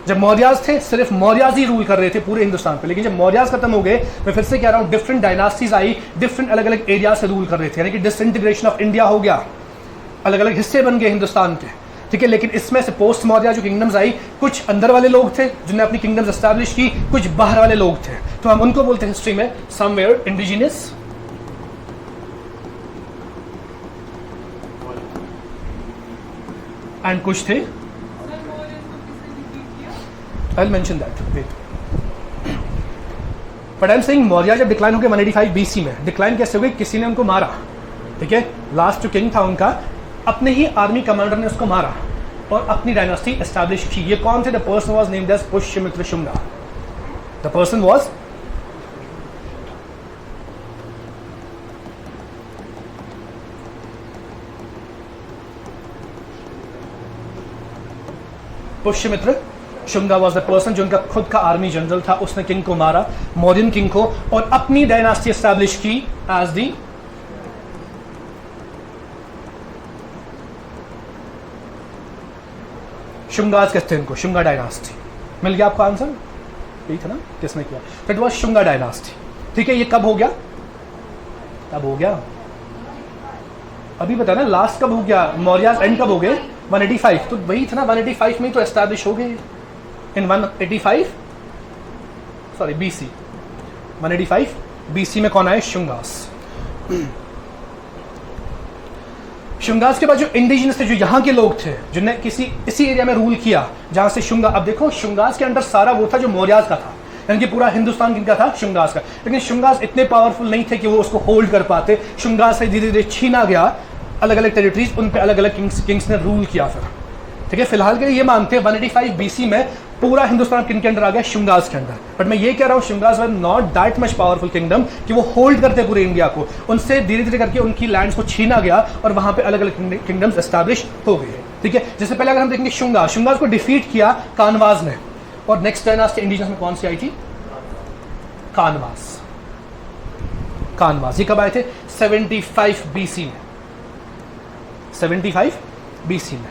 जब मौर्यास थे सिर्फ मौर्यास ही रूल कर रहे थे पूरे हिंदुस्तान पे, लेकिन जब मौर्यास खत्म हो गए, मैं फिर से कह रहा हूँ, डिफरेंट डायनास्टीज आई, डिफरेंट अलग अलग एरिया से रूल कर रहे थे, यानी कि डिसइंटीग्रेशन ऑफ इंडिया हो गया, अलग अलग हिस्से बन गए हिंदुस्तान के, ठीक है। लेकिन इसमें से पोस्ट मौर्या जो किंगडम्स आई, कुछ अंदर वाले लोग थे जिन्होंने अपनी किंगडम्स एस्टैब्लिश की, कुछ बाहर वाले लोग थे, तो हम उनको बोलते हैं हिस्ट्री में समवेयर इंडिजिनियस एंड कुछ थे, I will mention that, wait. But I am saying Maurya जब डिक्लाइन हो गए 185 बीसी में, डिक्लाइन कैसे हो गई? किसी ने उनको मारा, ठीक है। लास्ट जो किंग था उनका, अपने ही आर्मी कमांडर ने उसको मारा और अपनी डायनास्टी एस्टैब्लिश की। ये कौन थे? The person was named as Pushyamitra Shunga. The person was Pushyamitra Shunga was the person, जो उनका खुद का आर्मी जनरल था। उसने किंग को मारा, मौर्यन किंग को, और अपनी डायनास्टी एस्टैब्लिश की एज दी शुंगास कहते हैं इनको, शुंगा डायनास्टी। मिल गया आपको आंसर? यही था ना किसने किया? इट वाज शुंगा डायनास्टी, ठीक है। ये कब हो गया? कब हो गया? अभी बता ना, लास्ट कब हो गया? मौर्यास एंड कब हो गए? 185, तो वही था ना, 185 में ही तो एस्टैब्लिश हो गए। इन 185 सॉरी बीसी, 185 बीसी में कौन आए? शुंगास। शुंगास के बाद जो इंडिजिनस थे, जो यहाँ के लोग थे, जिन्हें इसी एरिया में रूल किया जहाँ से शुंगा, अब देखो शुंगास के अंदर सारा वो था जो मौर्यास का था, यानी कि पूरा हिंदुस्तान किनका था, शुंगास का। लेकिन शुंगास इतने पावरफुल नहीं थे कि वो उसको होल्ड कर पाते। शुंगास से धीरे धीरे छीना गया अलग अलग टेरिटरीज, उन पे अलग अलग किंग्स ने रूल किया फिर, ठीक है। फिलहाल के लिए ये मानते हैं 185 BC में पूरा हिंदुस्तान किनके अंडर आ गया, शुंगास के अंदर। बट मैं ये कह रहा हूँ Shungas were not that much powerful kingdom कि वो होल्ड करते पूरे इंडिया को। उनसे धीरे धीरे करके उनकी लैंड्स को छीना गया और वहां पे अलग अलग किंगडम्स एस्टैब्लिश हो गए, ठीक है। जैसे पहले अगर हम देखेंगे शुंगास को डिफीट किया कानवाज ने, और नेक्स्ट डायनास्टी इंडिजिनस में कौन सी आई थी, कानवाज। ये कब आए थे, 75 BC में, 75 BC में।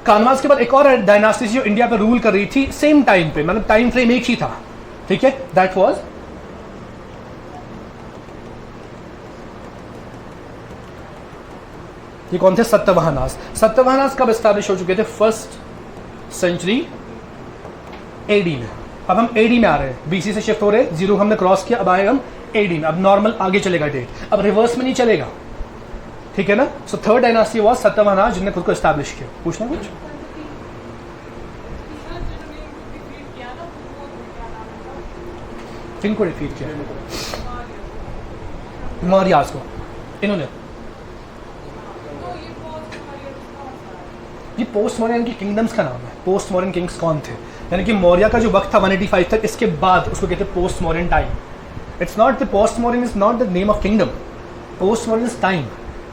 कानवाज के बाद एक और डायनास्टी जो इंडिया पर रूल कर रही थी सेम टाइम पे, मतलब टाइम फ्रेम एक ही था, ठीक है। दैट वाज ये कौन थे, सतवाहनास। सतवाहनास कब एस्टैब्लिश हो चुके थे, 1st century AD में। अब हम AD में आ रहे हैं, BC से शिफ्ट हो रहे हैं, 0 हमने क्रॉस किया, अब आए हम AD में। अब नॉर्मल आगे चलेगा डेट, अब रिवर्स में नहीं चलेगा, ठीक है ना। So third dynasty was Satavahanas, जिन्होंने खुद को एस्टैब्लिश किया। पूछना कुछ, किनको डिफीट किया, मौर्यास को इन्होंने। ये पोस्ट मॉडर्न की किंगडम्स का नाम है, पोस्ट मॉडर्न किंग्स कौन थे, यानी कि मौर्य का जो वक्त था 185 तक, इसके बाद उसको कहते हैं post modern time. It's not the post modern is not the name of kingdom, post modern is time.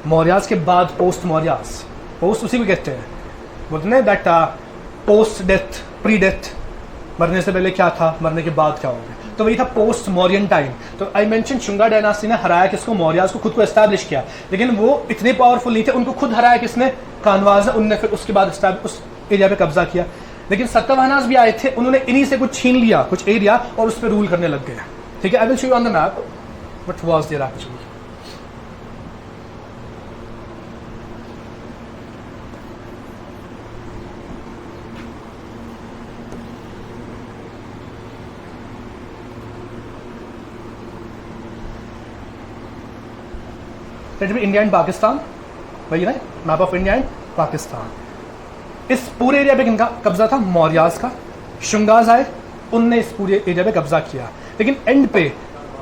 Mauryas के बाद पोस्ट मौर्यास, पोस्ट उसी को कहते हैं, बोलते हैं that post death, pre death, मरने से पहले क्या था, मरने के बाद क्या हो गया, तो वही था पोस्ट मौर्यन टाइम। तो आई मेंशन शुंगा डायनास्टी ने हराया किसको, मौर्यास को, खुद को एस्टैब्लिश किया। लेकिन वो इतने पावरफुल नहीं थे, उनको खुद हराया किसने, कानवाज ने। उनने फिर उसके बाद उस एरिया पे कब्जा किया। लेकिन सतवाहनास भी आए थे, उन्होंने इन्हीं से कुछ छीन लिया, कुछ एरिया, और उस पर रूल करने लग गए, ठीक है। I will show you on the map what was there actually. India and Pakistan, वही ना, map of India and Pakistan. इस पूरे एरिया पे किनका कब्जा था, मौर्यास का। शुंगास आए, उनने इस पूरे एरिया पे कब्जा किया। लेकिन एंड पे,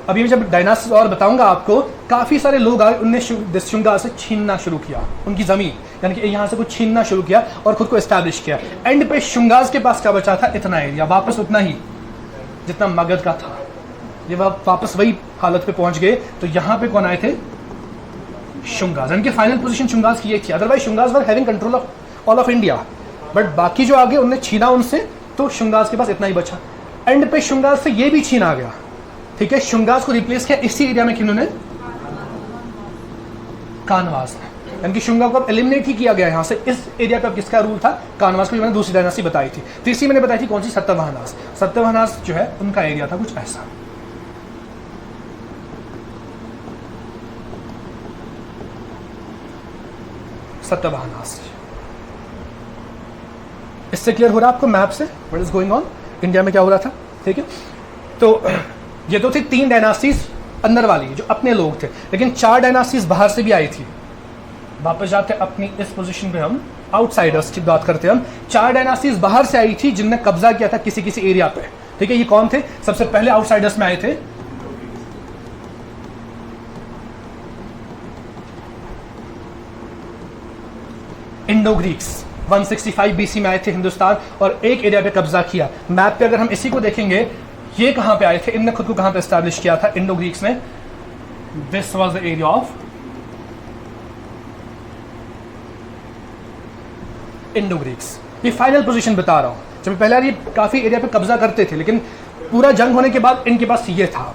अभी मैं जब डायनास्टी और बताऊंगा आपको, काफ़ी सारे लोग आए, उनने शुंगास से छीनना शुरू किया उनकी ज़मीन, यानी कि यहाँ से कुछ छीनना शुरू किया और खुद को एस्टैब्लिश किया। एंड पे शुंगास के पास क्या बचा था, इतना एरिया, वापस उतना ही जितना मगध का था। ये वापस वही हालत पे पहुंच गए। तो यहाँ पे कौन आए थे, शुंगास। इनकी फाइनल पोजीशन शुंगास की ये थी। Otherwise Shungas were having control of all of India, but बाकी जो आगे उन्हें छीना उनसे, तो शुंगास के पास इतना ही बचा। एंड पे शुंगास से ये भी छीना गया, ठीक है। शुंगास को रिप्लेस किया इसी एरिया में किन्होंने, कानवास ने। यानी कि शुंगा को अब एलिमिनेट ही किया गया यहाँ से। इस एरिया पे अब किसका रूल था, कानवास को। मैंने दूसरी डायनास्टी बताई थी। तीसरी मैंने बताई थी कौन सी, सतवाहनास। सतवाहनास जो है उनका एरिया था कुछ ऐसा। सतवाहनास, इससे क्लियर हो रहा है आपको मैप से what is going on India में क्या हो रहा था, ठीक है। तो ये तो थी 3 डायनास्टीज अंदर वाली जो अपने लोग थे, लेकिन 4 डायनास्टीज बाहर से भी आई थी। वापस जाते अपनी इस पोजीशन पे, हम आउटसाइडर्स की बात करते हैं। हम 4 डायनास्टीज बाहर से आई थी जिनने कब्जा किया था किसी किसी एरिया पे, ठीक है। ये कौन थे, सबसे पहले आउटसाइडर्स में आए थे इंडो ग्रीक्स। 165 BC में आए थे हिंदुस्तान और एक एरिया पे कब्जा किया। मैप पे अगर हम इसी को देखेंगे, ये कहां पे आए थे, इनने खुद को कहां पे एस्टैब्लिश किया था, इंडो ग्रीक्स ने। This was the area of Indo Greeks. ये फाइनल पोजीशन बता रहा हूं। जब पहले ये काफी एरिया पे कब्जा करते थे, लेकिन पूरा जंग होने के बाद इनके पास ये था।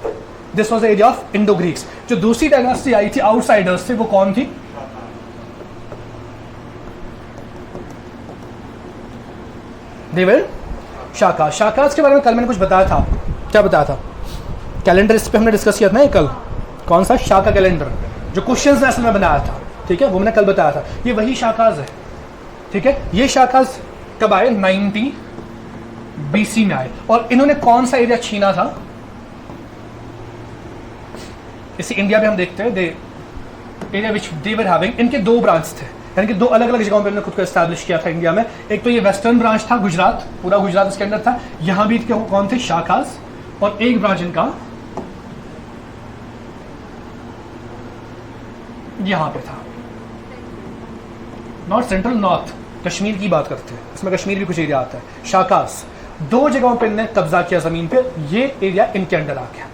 This was the area of Indo Greeks. जो दूसरी डायनास्टी आई थी आउटसाइडर्स से, वो कौन थी, देवर शाका। शाकास के बारे में कल मैंने कुछ बताया था आपको। क्या बताया था, कैलेंडर इस पे हमने डिस्कस किया था ना कल, कौन सा, शाका कैलेंडर, जो क्वेश्चंस ने असल में बनाया था, ठीक है, वो मैंने कल बताया था। ये वही शाकाज है, ठीक है। ये शाकाज कब आए, 90 BC में आए। और इन्होंने कौन सा एरिया छीना था, इसी इंडिया में हम देखते हैं। दे area which they were having, इनके दो ब्रांच थे, यानी कि दो अलग अलग जगहों पे इन्होंने खुद को एस्टैब्लिश किया था इंडिया में। एक तो ये वेस्टर्न ब्रांच था, गुजरात, पूरा गुजरात इसके अंदर था। यहाँ भी कौन थे? शाकास। और एक ब्रांच इनका यहाँ पे था, नॉर्थ सेंट्रल, नॉर्थ कश्मीर की बात करते हैं, इसमें कश्मीर भी कुछ एरिया आता है। शाकास, दो जगहों पे इन्होंने कब्जा किया जमीन पे, ये एरिया इनके अंडर आ गया,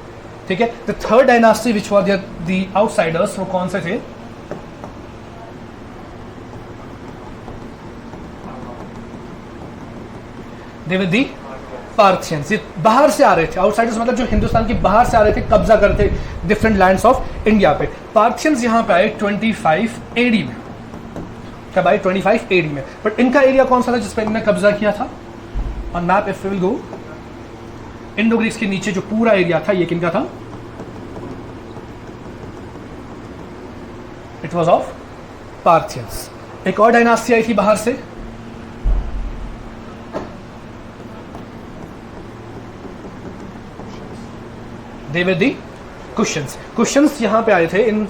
ठीक है। The third dynasty which was the outsiders, वो कौन से थे? They were the Parthians. ये बाहर से आ रहे थे, आउटसाइडर्स मतलब जो हिंदुस्तान के बाहर से आ रहे थे, कब्जा करते डिफरेंट लैंड्स ऑफ इंडिया पे। पार्थियंस यहाँ पे आए 25 एडी में, कब आए? 25 एडी में। बट इनका एरिया कौन सा था जिस पर इन्होंने कब्जा किया था? On map if we will go, Indo Greeks के नीचे जो पूरा एरिया था, ये किनका था? It was of Parthians. एक और डायनास्टी आई थी बाहर से, they were the Kushans। Cushions यहां पे आए थे इन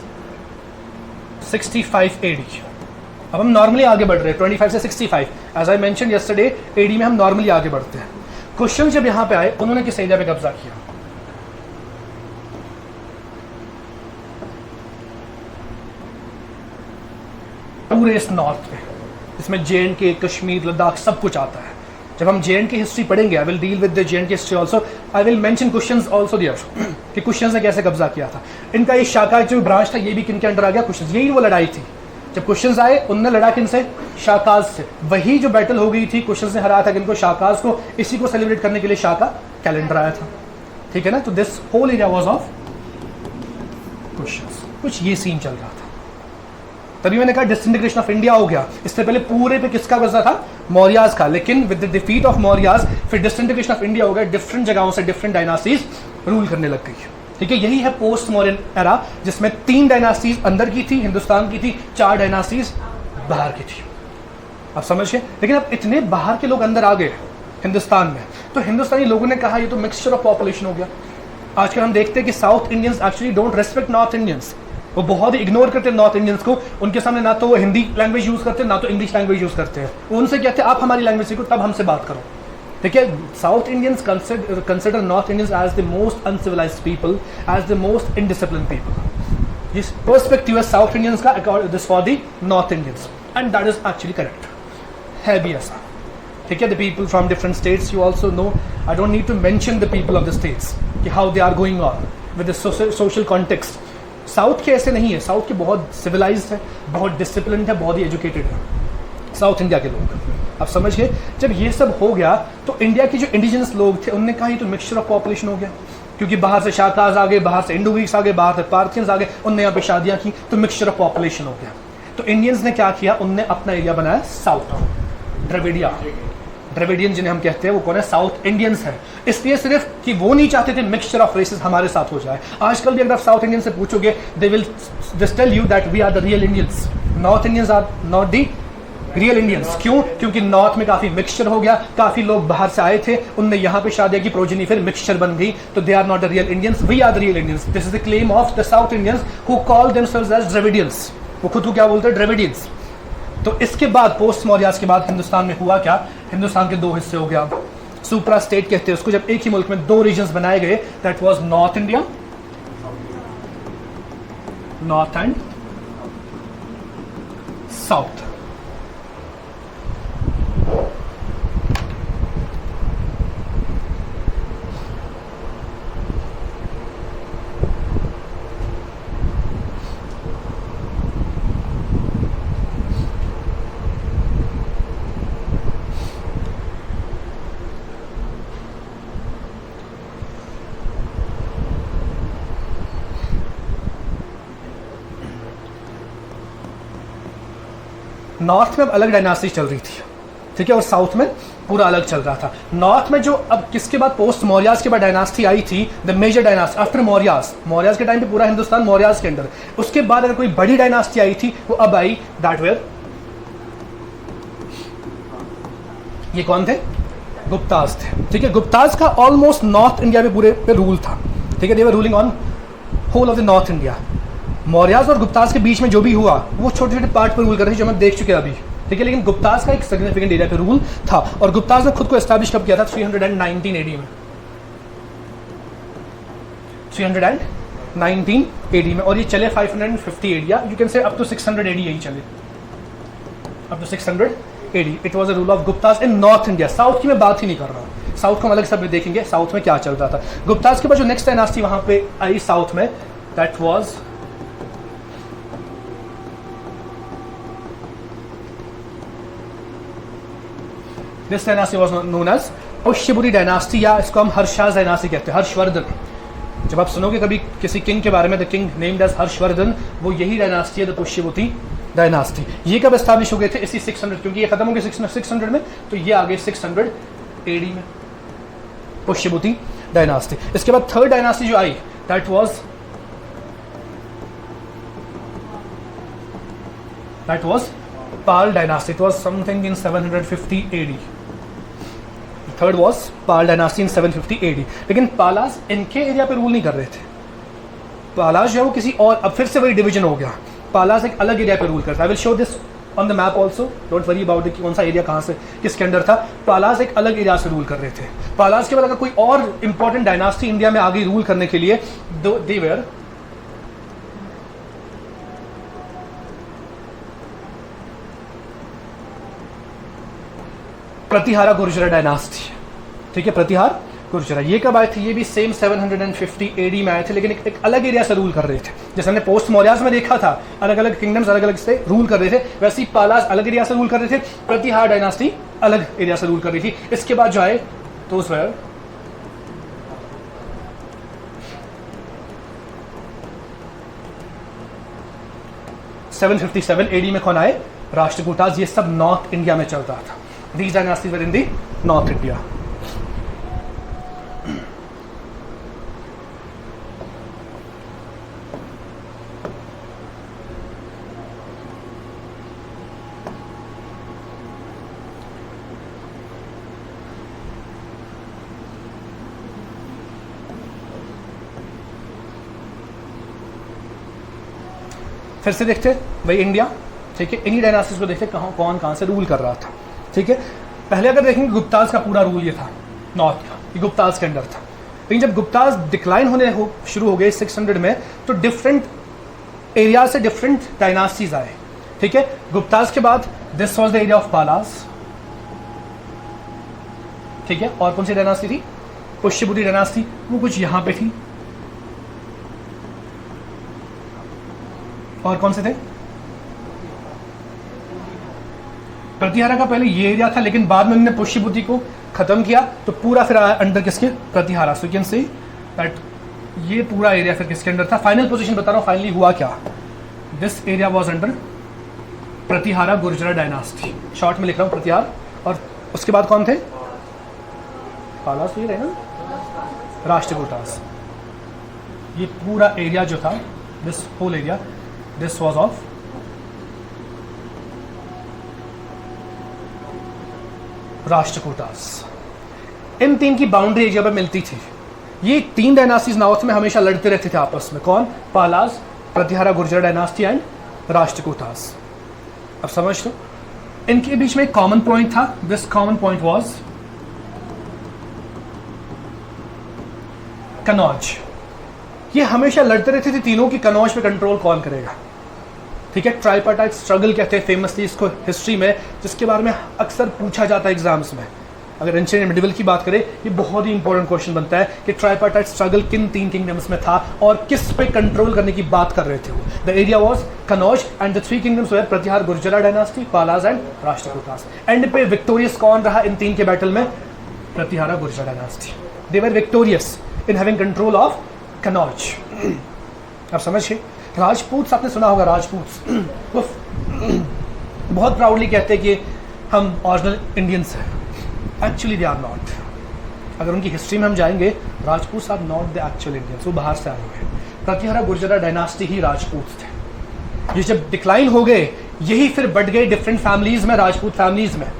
65 AD। अब हम नॉर्मली आगे बढ़ रहे हैं 25 से 65, as I mention yesterday, AD में हम नॉर्मली आगे बढ़ते हैं। कुशन्स जब यहां पे आए, उन्होंने किस एरिया पे कब्जा किया? पूरे इस नॉर्थ पे, इसमें JNK, कश्मीर, लद्दाख सब कुछ आता है। जब हम JNK हिस्ट्री पढ़ेंगे, I will deal with the JNK history also, I will mention questions also there कि क्वेश्चंस ने कैसे कब्जा किया था। इनका ये शाका जो ब्रांच था, ये भी किनके अंडर आ गया? क्वेश्चंस। यही वो लड़ाई थी, जब क्वेश्चंस आए उनने लड़ा किनसे? शाकाज से। वही जो बैटल हो गई थी, क्वेश्चंस ने हराया था किनको? शाकाज को। इसी को सेलिब्रेट करने के लिए शाका कैलेंडर आया था, ठीक है ना। तो this whole area was of questions. कुछ ये सीन चल रहा था, तभी मैंने कहा डिसइंटीग्रेशन ऑफ इंडिया हो गया। इससे पहले पूरे पे किसका कब्जा था? मौर्याज का। लेकिन with the defeat of Mauryas फिर डिसइंटीग्रेशन ऑफ इंडिया हो गया, डिफरेंट जगहों से डिफरेंट डायनास्टीज रूल करने लग गई, ठीक है। यही है पोस्ट मौर्यन एरा, जिसमें 3 डायनास्टीज अंदर की थी, हिंदुस्तान की थी, 4 डायनास्टीज बाहर की थी। आप समझिए। लेकिन अब इतने बाहर के लोग अंदर आ गए हिंदुस्तान में, तो हिंदुस्तानी लोगों ने कहा ये तो मिक्सचर ऑफ पॉपुलेशन हो गया। आजकल हम देखते हैं कि south Indians actually don't respect north Indians, वो बहुत ही इग्नोर करते हैं नॉर्थ इंडियंस को। उनके सामने ना तो वो हिंदी लैंग्वेज यूज करते हैं, ना तो इंग्लिश लैंग्वेज यूज करते हैं। वो उनसे कहते हैं आप हमारी लैंग्वेज सीखो, तब हमसे बात करो, ठीक है। South Indians consider north Indians as the most uncivilised people, as the most indiscipline people. This perspective है साउथ इंडियंस का this for the north Indians, and that is actually correct, है भी ऐसा, ठीक है। The people from different states, you also know, I don't need to mention the people of the states कि how they are going on with the social context. South के ऐसे नहीं है, साउथ के बहुत सिविलाइज्ड है, बहुत डिसिप्लिन है, बहुत ही एजुकेटेड है साउथ इंडिया के लोग। आप समझ गए। जब ये सब हो गया तो इंडिया के जो इंडिजिनस लोग थे उनने कहा ये तो मिक्सचर ऑफ पॉपुलेशन हो गया, क्योंकि बाहर से शाकाज आ गए, बाहर से इंडो ग्रीक्स आ गए, बाहर से पार्थियंस आ गए, उनने यहाँ पे शादियाँ की, तो मिक्सचर ऑफ पॉपुलेशन हो गया। तो इंडियंस ने क्या किया, उनने अपना एरिया बनाया साउथ, द्रविडिया। द्रविडियन जिन्हें हम कहते हैं वो कौन है? साउथ इंडियंस है। इसलिए सिर्फ कि वो नहीं चाहते थे मिक्सचर ऑफ रेसेस हमारे साथ हो जाए। आजकल भी अगर आप साउथ इंडियन से पूछोगे, they will just tell you that we are the real Indians, north Indians are not the real Indians. क्यों? क्योंकि नॉर्थ में काफी मिक्सचर हो गया, काफी लोग बाहर से आए थे, उनने यहाँ पे शादियां की, प्रोजेनी फिर मिक्सचर बन गई, तो they are not the real Indians, we are the real Indians. This is the claim of the south Indians who call themselves as Dravidians. वो खुद को क्या बोलते हैं? द्रविडियंस। तो इसके बाद पोस्ट मौर्यास के बाद हिंदुस्तान में हुआ क्या? हिंदुस्तान के 2 हिस्से हो गया, सुप्रा स्टेट कहते हैं उसको। जब एक ही मुल्क में 2 रीजन्स बनाए गए, that was north India, north and south. North में अब अलग डायनास्टी चल रही थी, ठीक है, और साउथ में पूरा अलग चल रहा था। नॉर्थ में जो अब किसके बाद पोस्ट मौर्यास के बाद डायनास्टी आई थी, the major dynasty after Mauryas, Mauryas के टाइम पे पूरा हिंदुस्तान मौर्यास के अंदर। उसके बाद अगर कोई बड़ी डायनास्टी आई थी वो अब आई, दैट वेयर, ये कौन थे? गुप्ताज थे, ठीक है। गुप्ताज का ऑलमोस्ट नॉर्थ इंडिया में पूरे पे रूल था, ठीक है। They were ruling on whole of the north India. Mauryas और गुप्ताज के बीच में जो भी हुआ वो छोटे छोटे पार्ट पर रूल कर रहे थे जो हम देख चुके हैं अभी, ठीक है। लेकिन गुप्ताज का एक सिग्निफिकेंट एरिया पे रूल था, और गुप्ताज ने खुद को एस्टैब्लिश कब किया था? 319 एडी में, 319 एडी में, और ये चले 550 AD, you can say up to 600 AD यही चले, up to 600 AD. It was a rule of Guptas in north India. South की मैं बात ही नहीं कर रहा हूँ, साउथ को हम अलग सब में देखेंगे साउथ में क्या चल रहा था। गुप्ताज के बाद जो नेक्स्ट डायनास्टी वहां पे आई साउथ में, that was this dynasty was known as Pushyapuri dynasty, या इसको हम हर्षाज डायनास्टी कहते हैं। हर्षवर्धन, जब आप सुनोगे कभी किसी किंग के बारे में, the king named as Harshavardhan, वो यही डायनास्टी है, द पुष्यपुरी डायनास्टी। ये कब एस्टैब्लिश हो गए थे? इसी 600, क्योंकि ये खत्म हो गए 600 में, तो ये आ गए 600 एडी में, पुष्यपुरी डायनास्टी। इसके बाद थर्ड डायनास्टी जो आई, that was Pala dynasty. It was something in 750 AD. Third was Pala dynasty in 750 AD. लेकिन पालास इनके एरिया पे रूल नहीं कर रहे थे। पालास जो है वो किसी और, अब फिर से वही डिवीजन हो गया, पालास एक अलग एरिया पे रूल करता है। I will show this on the map also, don't worry about it कौन सा एरिया कहाँ से किसके अंडर था। पालास एक अलग एरिया से रूल कर रहे थे। पालास के बाद अगर कोई और इंपॉर्टेंट डायनास्टी इंडिया में आ गई रूल करने के लिए, they were Pratihara Gurjara dynasty, ठीक है। प्रतिहार गुर्जरा ये कब आए थे? ये भी सेम 750 एडी में आए थे, लेकिन एक अलग एरिया से रूल कर रहे थे। जैसे हमने पोस्ट मौर्यास में देखा था, अलग अलग किंगडम्स अलग अलग से रूल कर रहे थे, वैसे ही पालास अलग एरिया से रूल कर रहे थे, प्रतिहार डायनास्टी अलग एरिया से रूल कर रही थी। इसके बाद जो आए तो उस 757 एडी में कौन आए? राष्ट्रकूटास। ये सब नॉर्थ इंडिया में चल रहा था। These dynasties were in the North India. फिर से देखते वही इंडिया, ठीक है। इन्हीं डायनास्टीज को देखते कौन कहाँ से रूल कर रहा था, ठीक है। पहले अगर देखेंगे गुप्ताज का पूरा रूल ये था नॉर्थ का, ये गुप्ताज के अंडर था। लेकिन जब गुप्ताज डिक्लाइन होने शुरू हो गए 600 में, तो डिफरेंट एरिया से डिफरेंट डायनास्टीज आए, ठीक है। गुप्ताज के बाद this was the area of Palas, ठीक है। और कौन सी डायनास्टी थी? पुष्यपुरी डायनास्टी, वो कुछ यहां पे थी। और कौन से थे? प्रतिहारा का पहले ये एरिया था, लेकिन बाद में उन्होंने पुष्यपुरी को खत्म किया, तो पूरा फिर आया अंडर किसके? Pratihara. So you can see that ये पूरा एरिया फिर किसके अंडर था? फाइनल पोजीशन बता रहा हूं, फाइनली हुआ क्या। This area was under Pratihara Gurjara dynasty, short में लिख रहा हूं प्रतिहार। और उसके बाद कौन थे? पालास ये रहे ना, राष्ट्रकूटास। ये पूरा एरिया जो था, this whole area, this was of Rashtrakutas. इन तीन की बाउंड्री एक जगह मिलती थी। ये तीन डायनास्टीज नॉर्थ में हमेशा लड़ते रहते थे आपस में। कौन? पालास, प्रतिहारा गुर्जर डायनास्टी एंड राष्ट्रकूटास। अब समझ लो, इनके बीच में एक कॉमन पॉइंट था। This common point was Kannauj. ये हमेशा लड़ते रहते थे तीनों की कनौज पे कंट्रोल कौन करेगा, ठीक है। ट्राइपार्टाइट स्ट्रगल कहते हैं फेमसली इसको हिस्ट्री में, जिसके बारे में अक्सर पूछा जाता है एग्जाम्स में। अगर एंशिएंट मिडिवल की बात करें, ये बहुत ही इंपॉर्टेंट क्वेश्चन बनता है कि ट्राइपार्टाइट स्ट्रगल किन तीन किंगडम्स में था और किस पे कंट्रोल करने की बात कर रहे थे वो। The area was Kannauj and the three kingdoms were Pratihara Gurjara dynasty, Palas and Rashtrakutas. End पे विक्टोरियस कौन रहा इन तीन के बैटल में? Pratihara Gurjara dynasty. They were victorious in having control of Kannauj. अब समझिए, राजपूत आपने सुना होगा, राजपूत वो बहुत प्राउडली कहते हैं कि हम ओरिजिनल इंडियंस हैं। Actually they are not. अगर उनकी हिस्ट्री में हम जाएंगे, Rajput are not the actual Indians, वो बाहर से आए हुए हैं। प्रतिहारा गुर्जरा डायनास्टी ही राजपूत थे। ये जब डिक्लाइन हो गए, यही फिर बढ़ गए डिफरेंट फैमिलीज में, राजपूत फैमिलीज में,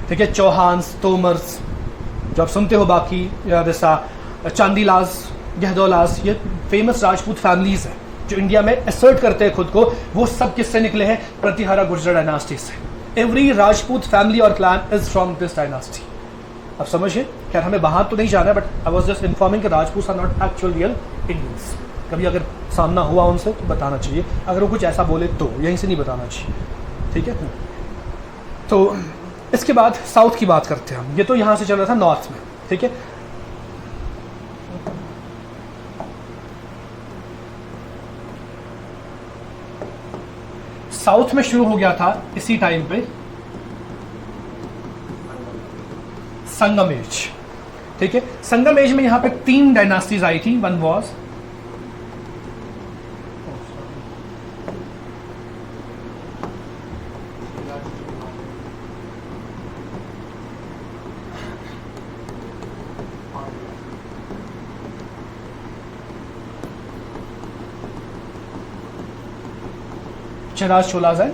ठीक है। चौहान्स, तोमर्स जो आप सुनते हो, बाकी या जैसा चांदीलास, गहदौलास, ये फेमस राजपूत फैमिलीज हैं। जो इंडिया में असर्ट करते हैं खुद को, वो सब किससे निकले हैं? प्रतिहारा गुर्जर डायनास्टी से। एवरी राजपूत फैमिली और clan is from this dynasty. अब समझिए, खैर हमें वहां तो नहीं जाना है, but I was just informing कि Rajput are not actual real Indians. कभी अगर सामना हुआ उनसे तो बताना चाहिए, अगर वो कुछ ऐसा बोले तो यहीं से नहीं बताना चाहिए, ठीक है। तो इसके बाद साउथ की बात करते हैं हम। ये तो यहाँ से चल रहा था नॉर्थ में, ठीक है। साउथ में शुरू हो गया था इसी टाइम पे संगम एज, ठीक है। संगम एज में यहां पे 3 डायनास्टीज आई थी। One was Cheras, Cholas and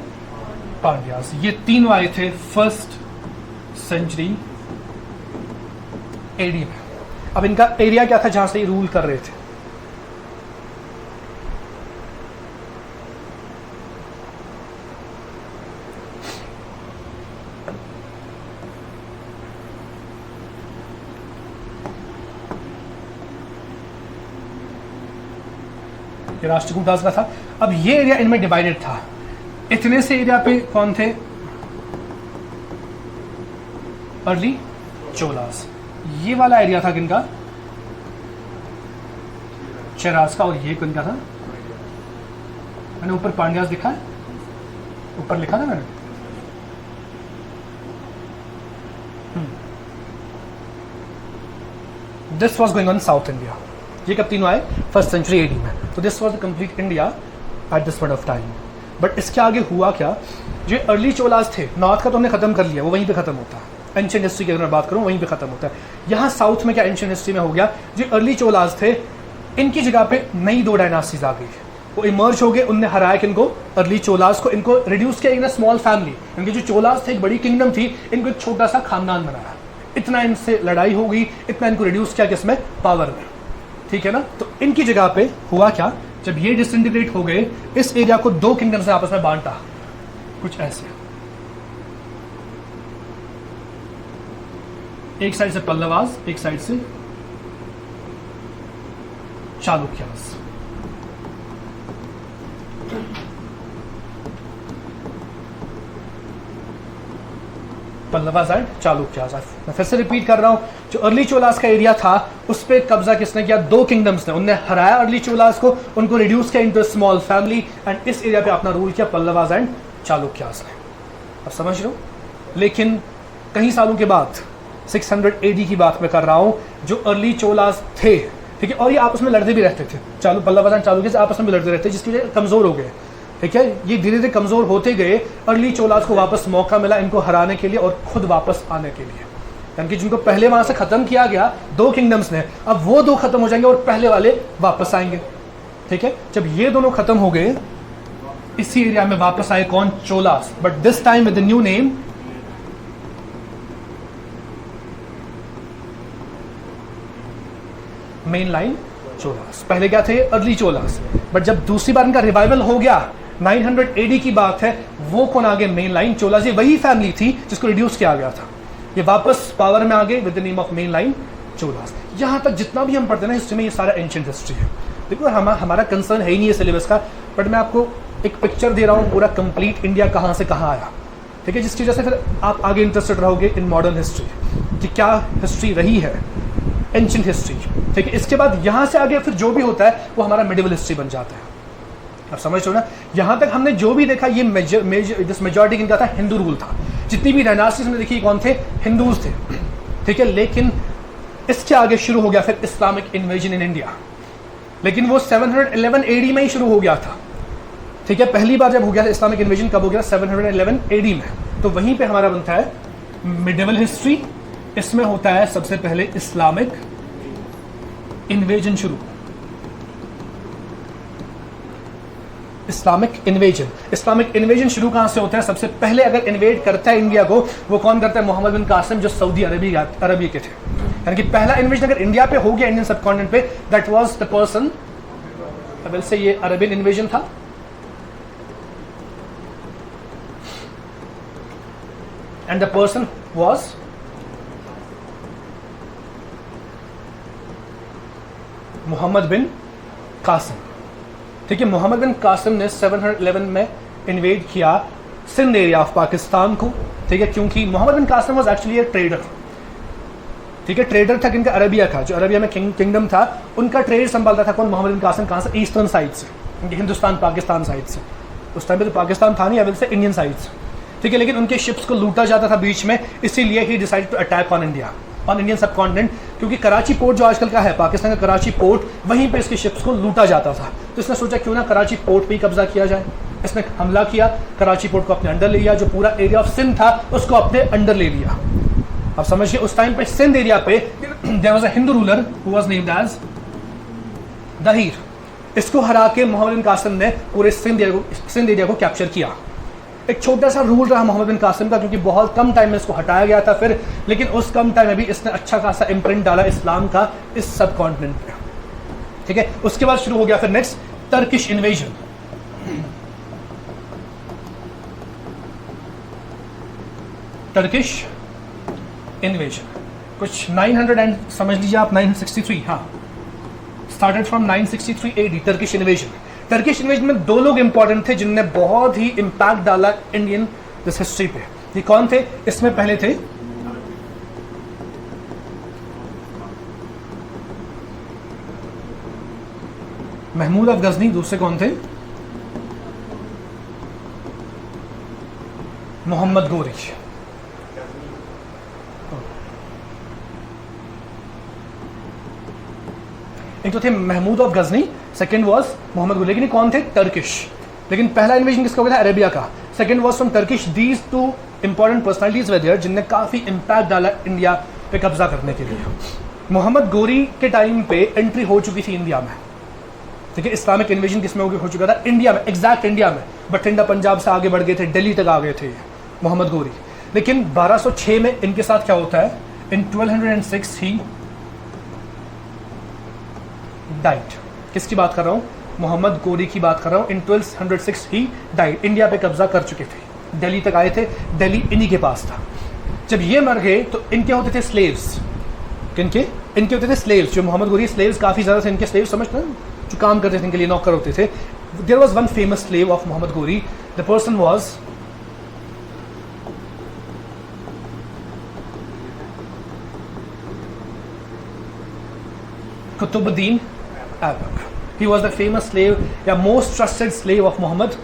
Pandyas. ये तीनों आए थे फर्स्ट सेंचुरी एडी में। अब इनका एरिया क्या था जहां से ये रूल कर रहे थे? ये राष्ट्रकूटास का था। अब ये एरिया इनमें डिवाइडेड था। इतने से एरिया पे कौन थे? अर्ली चोलास। ये वाला एरिया था किनका? चेराज का। और ये किनका था? मैंने ऊपर पांड्यास लिखा है, ऊपर लिखा था मैंने। This was going on south India. ये कब तीनों आए? फर्स्ट सेंचुरी एडी में। तो this was the complete India at this point of time. But इसके आगे हुआ क्या? जो अर्ली चोलास थे, नॉर्थ का तो हमने खत्म कर लिया, वो वहीं पे खत्म होता है। एंशिएंट हिस्ट्री की अगर मैं बात करूं, वहीं पे खत्म होता है। यहाँ साउथ में क्या एंशिएंट हिस्ट्री में हो गया? जो अर्ली चोलास थे, इनकी जगह पे नई 2 डायनास्टीज आ गई। वो इमर्ज हो गए, उनने हराया किनको? अर्ली चोलास को। इनको रिड्यूस किया इन स्मॉल फैमिली। इनके जो चोलास थे एक बड़ी किंगडम थी, इनको एक छोटा सा खानदान बनाया। इतना इनसे लड़ाई हो गई, इतना इनको रिड्यूस किया किसमें? पावर में, ठीक है ना। तो इनकी जगह पे हुआ क्या? जब ये डिसइंटीग्रेट हो गए, इस एरिया को 2 किंगडम से आपस में बांटा, कुछ ऐसे। एक साइड से पल्लवास, एक साइड से चालुक्यास। पल्लवास एंड चालुक्यास। मैं फिर से रिपीट कर रहा हूं, जो अर्ली चोलास का एरिया था उस पर कब्जा किसने किया? 2 किंगडम्स ने। उनने हराया अर्ली चोलास को, उनको रिड्यूस किया इनटू स्मॉल फैमिली, एंड इस एरिया पे अपना रूल किया पल्लवास एंड चालुक्यास ने। अब समझ रहे हो? लेकिन कई सालों के बाद 600 एडी की बात मैं कर रहा हूं, जो अर्ली चोलास थे, ठीक है, और ये आपस में लड़ते भी रहते थे। पल्लवास एंड चालुक्यास आपस में भी लड़ते रहते, जिसकी वजह कमजोर हो गए, ठीक है। ये धीरे धीरे कमजोर होते गए। अर्ली चोलास को वापस मौका मिला इनको हराने के लिए और खुद वापस आने के लिए। यानी कि जिनको पहले वहां से खत्म किया गया 2 किंगडम्स ने, अब वो 2 खत्म हो जाएंगे और पहले वाले वापस आएंगे, ठीक है। जब ये दोनों खत्म हो गए, इसी एरिया में वापस आए कौन? Cholas, but this time with the new name main line Cholas. पहले क्या थे? अर्ली चोलास। बट जब दूसरी बार इनका रिवाइवल हो गया, 900 एडी की बात है, वो कौन आ गए? Main line Cholas. ये वही फैमिली थी जिसको रिड्यूस किया गया था, ये वापस पावर में आ गए with the name of main line Cholas. यहां तक जितना भी हम पढ़ते हैं ना हिस्ट्री में, ये सारा एंशिएंट हिस्ट्री है। देखो हमारा कंसर्न है ही नहीं है सिलेबस का, बट मैं आपको एक पिक्चर दे रहा हूँ पूरा कंप्लीट इंडिया कहाँ से कहाँ आया, ठीक है, जिसकी वजह से फिर आप आगे इंटरेस्टेड रहोगे इन मॉडर्न हिस्ट्री कि क्या हिस्ट्री रही है, एंशिएंट हिस्ट्री, ठीक है। इसके बाद यहाँ से आगे फिर जो भी होता है वो हमारा मिडिवल हिस्ट्री बन जाता है। अब समझ लो ना, यहाँ तक हमने जो भी देखा, ये मेजॉरिटी किनका था? हिंदू रूल था। जितनी भी डायनास्टीज हमने देखी कौन थे? हिंदूज थे, ठीक है। लेकिन इसके आगे शुरू हो गया फिर इस्लामिक इन्वेजन इन इंडिया, लेकिन वो 711 एडी में ही शुरू हो गया था, ठीक है। पहली बार जब हो गया था इस्लामिक इन्वेजन, कब हो गया? 711 एडी में। तो वहीं पे हमारा बनता है मिडिवल हिस्ट्री। इसमें होता है सबसे पहले इस्लामिक इन्वेजन शुरू। इस्लामिक इन्वेजन शुरू कहां से होता है? सबसे पहले अगर इन्वेड करता है इंडिया को, वो कौन करता है? मोहम्मद बिन कासिम, जो सऊदी अरबिया के थे। यानी कि पहला इन्वेजन अगर इंडिया पे हो गया, इंडियन सबकॉन्टिनेंट पे, that was the person I will say ये अरबियन इन्वेजन था, and the person was Mohammad bin Qasim. ठीक है, मोहम्मद बिन कासिम ने 711 में इन्वेड किया सिंध एरिया ऑफ पाकिस्तान को। ठीक है, क्योंकि Mohammad bin Qasim was actually a trader. ठीक है, ट्रेडर था किनका, अरबिया का, जो अरबिया में किंगडम था उनका ट्रेड संभालता था कौन, मोहम्मद बिन कासिम। कहाँ से, ईस्टर्न साइड से, हिंदुस्तान पाकिस्तान साइड से। उस टाइम पे तो पाकिस्तान था नहीं, अभी से इंडियन साइड से। ठीक है, लेकिन उनके शिप्स को लूटा जाता था बीच में, इसीलिए ही decided to attack on India, on Indian subcontinent. क्योंकि कराची पोर्ट जो आजकल का है पाकिस्तान का कराची पोर्ट, वहीं पे इसके शिप्स को लूटा जाता था। तो इसने सोचा क्यों ना कराची पोर्ट पे ही कब्जा किया जाए। इसने हमला किया, कराची पोर्ट को अपने अंडर ले लिया, जो पूरा एरिया ऑफ सिंध था उसको अपने अंडर ले लिया। अब समझिए उस टाइम पे सिंध एरिया पे there was a Hindu ruler who was named as Dahir. इसको हरा के मोहम्मद बिन कासिम ने पूरे सिंध एरिया को कैप्चर किया। एक छोटा सा रूल रहा मोहम्मद बिन कासिम का, क्योंकि बहुत कम टाइम में इसको हटाया गया था फिर, लेकिन उस कम टाइम में भी इसने अच्छा खासा इम्प्रिंट डाला इस्लाम का इस सब कॉन्टिनेंट पे। ठीक है, उसके बाद शुरू हो गया फिर next Turkish invasion. Turkish invasion कुछ 900 एंड समझ लीजिए आप 963, हाँ, started from 963 AD Turkish invasion. Turkish invasion में दो लोग इंपॉर्टेंट थे जिनने बहुत ही इंपैक्ट डाला इंडियन दिस हिस्ट्री पे। ये कौन थे, इसमें पहले थे महमूद ऑफ गजनी, दूसरे कौन थे, मोहम्मद गोरी। एक तो थे Mahmud of Ghazni, second was Mohammad Ghori. लेकिन ये कौन थे, टर्किश। लेकिन पहला इन्वेजन किसका हुआ था, अरेबिया का। Second was from Turkish. These two important personalities were there जिनने काफी इंपैक्ट डाला इंडिया पे कब्जा करने के लिए। मोहम्मद गोरी के टाइम पे एंट्री हो चुकी थी इंडिया में। ठीक है, इस्लामिक इन्वेजन किसमें हो चुका था, इंडिया में, एग्जैक्ट इंडिया में। बठिंडा पंजाब से आगे बढ़ गए थे, दिल्ली तक आ गए थे मोहम्मद गोरी। लेकिन 1206 में इनके साथ क्या होता है, इन 1206 ही डाइड। किसकी बात कर रहा हूँ, मोहम्मद गोरी की बात कर रहा हूँ। इन 1206 ही डाइड। इंडिया पे कब्जा कर चुके थे, दिल्ली तक आए थे, दिल्ली इन्हीं के पास था। जब ये मर गए तो इनके होते थे स्लेव्स। किनके, इनके होते थे स्लेव्स। जो मोहम्मद गोरी स्लेव्स काफ़ी ज़्यादा थे इनके, स्लेव्स समझते हैं, जो काम करते थे इनके लिए, नौकर होते थे। There was one famous slave of Mohammad Ghori, the person was Qutubuddin Aibak. He was the famous slave या most trusted slave of Mohammad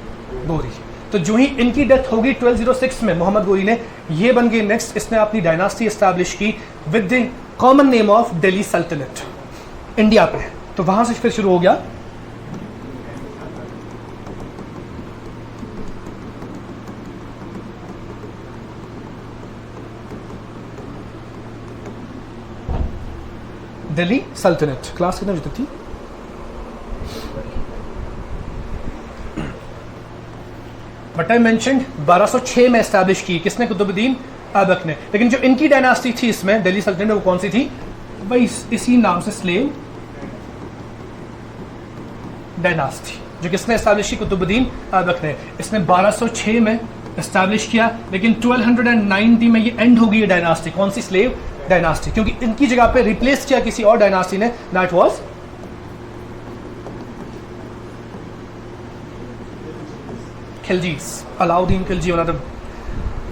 Ghori. तो जो ही इनकी डेथ होगी 1206 में, मोहम्मद गोरी ने, ये बन गई नेक्स्ट, इसने अपनी डायनास्टी एस्टैब्लिश की with the common name of Delhi सल्तनत इंडिया पे। तो वहां से फिर शुरू हो गया दिल्ली सल्तनत। क्लास कितने बजे तक थी, बट आई मेंशन्ड 1206 में एस्टैब्लिश की, किसने, कुतुबुद्दीन ऐबक ने। लेकिन जो इनकी डायनास्टी थी इसमें दिल्ली सल्तनत में, वो कौन सी थी, वही इसी नाम से स्लेव डायनास्टी, जो किसने एस्टैब्लिश की, कुतुबुद्दीन ऐबक ने। इसने 1206 में एस्टैब्लिश किया, लेकिन 1290 में ये एंड हो गई डायनास्टी। कौन सी, स्लेव डायनास्टी, क्योंकि इनकी जगह पे रिप्लेस किया किसी और डायनास्टी ने, that was Khiljis. Alauddin Khilji, one of the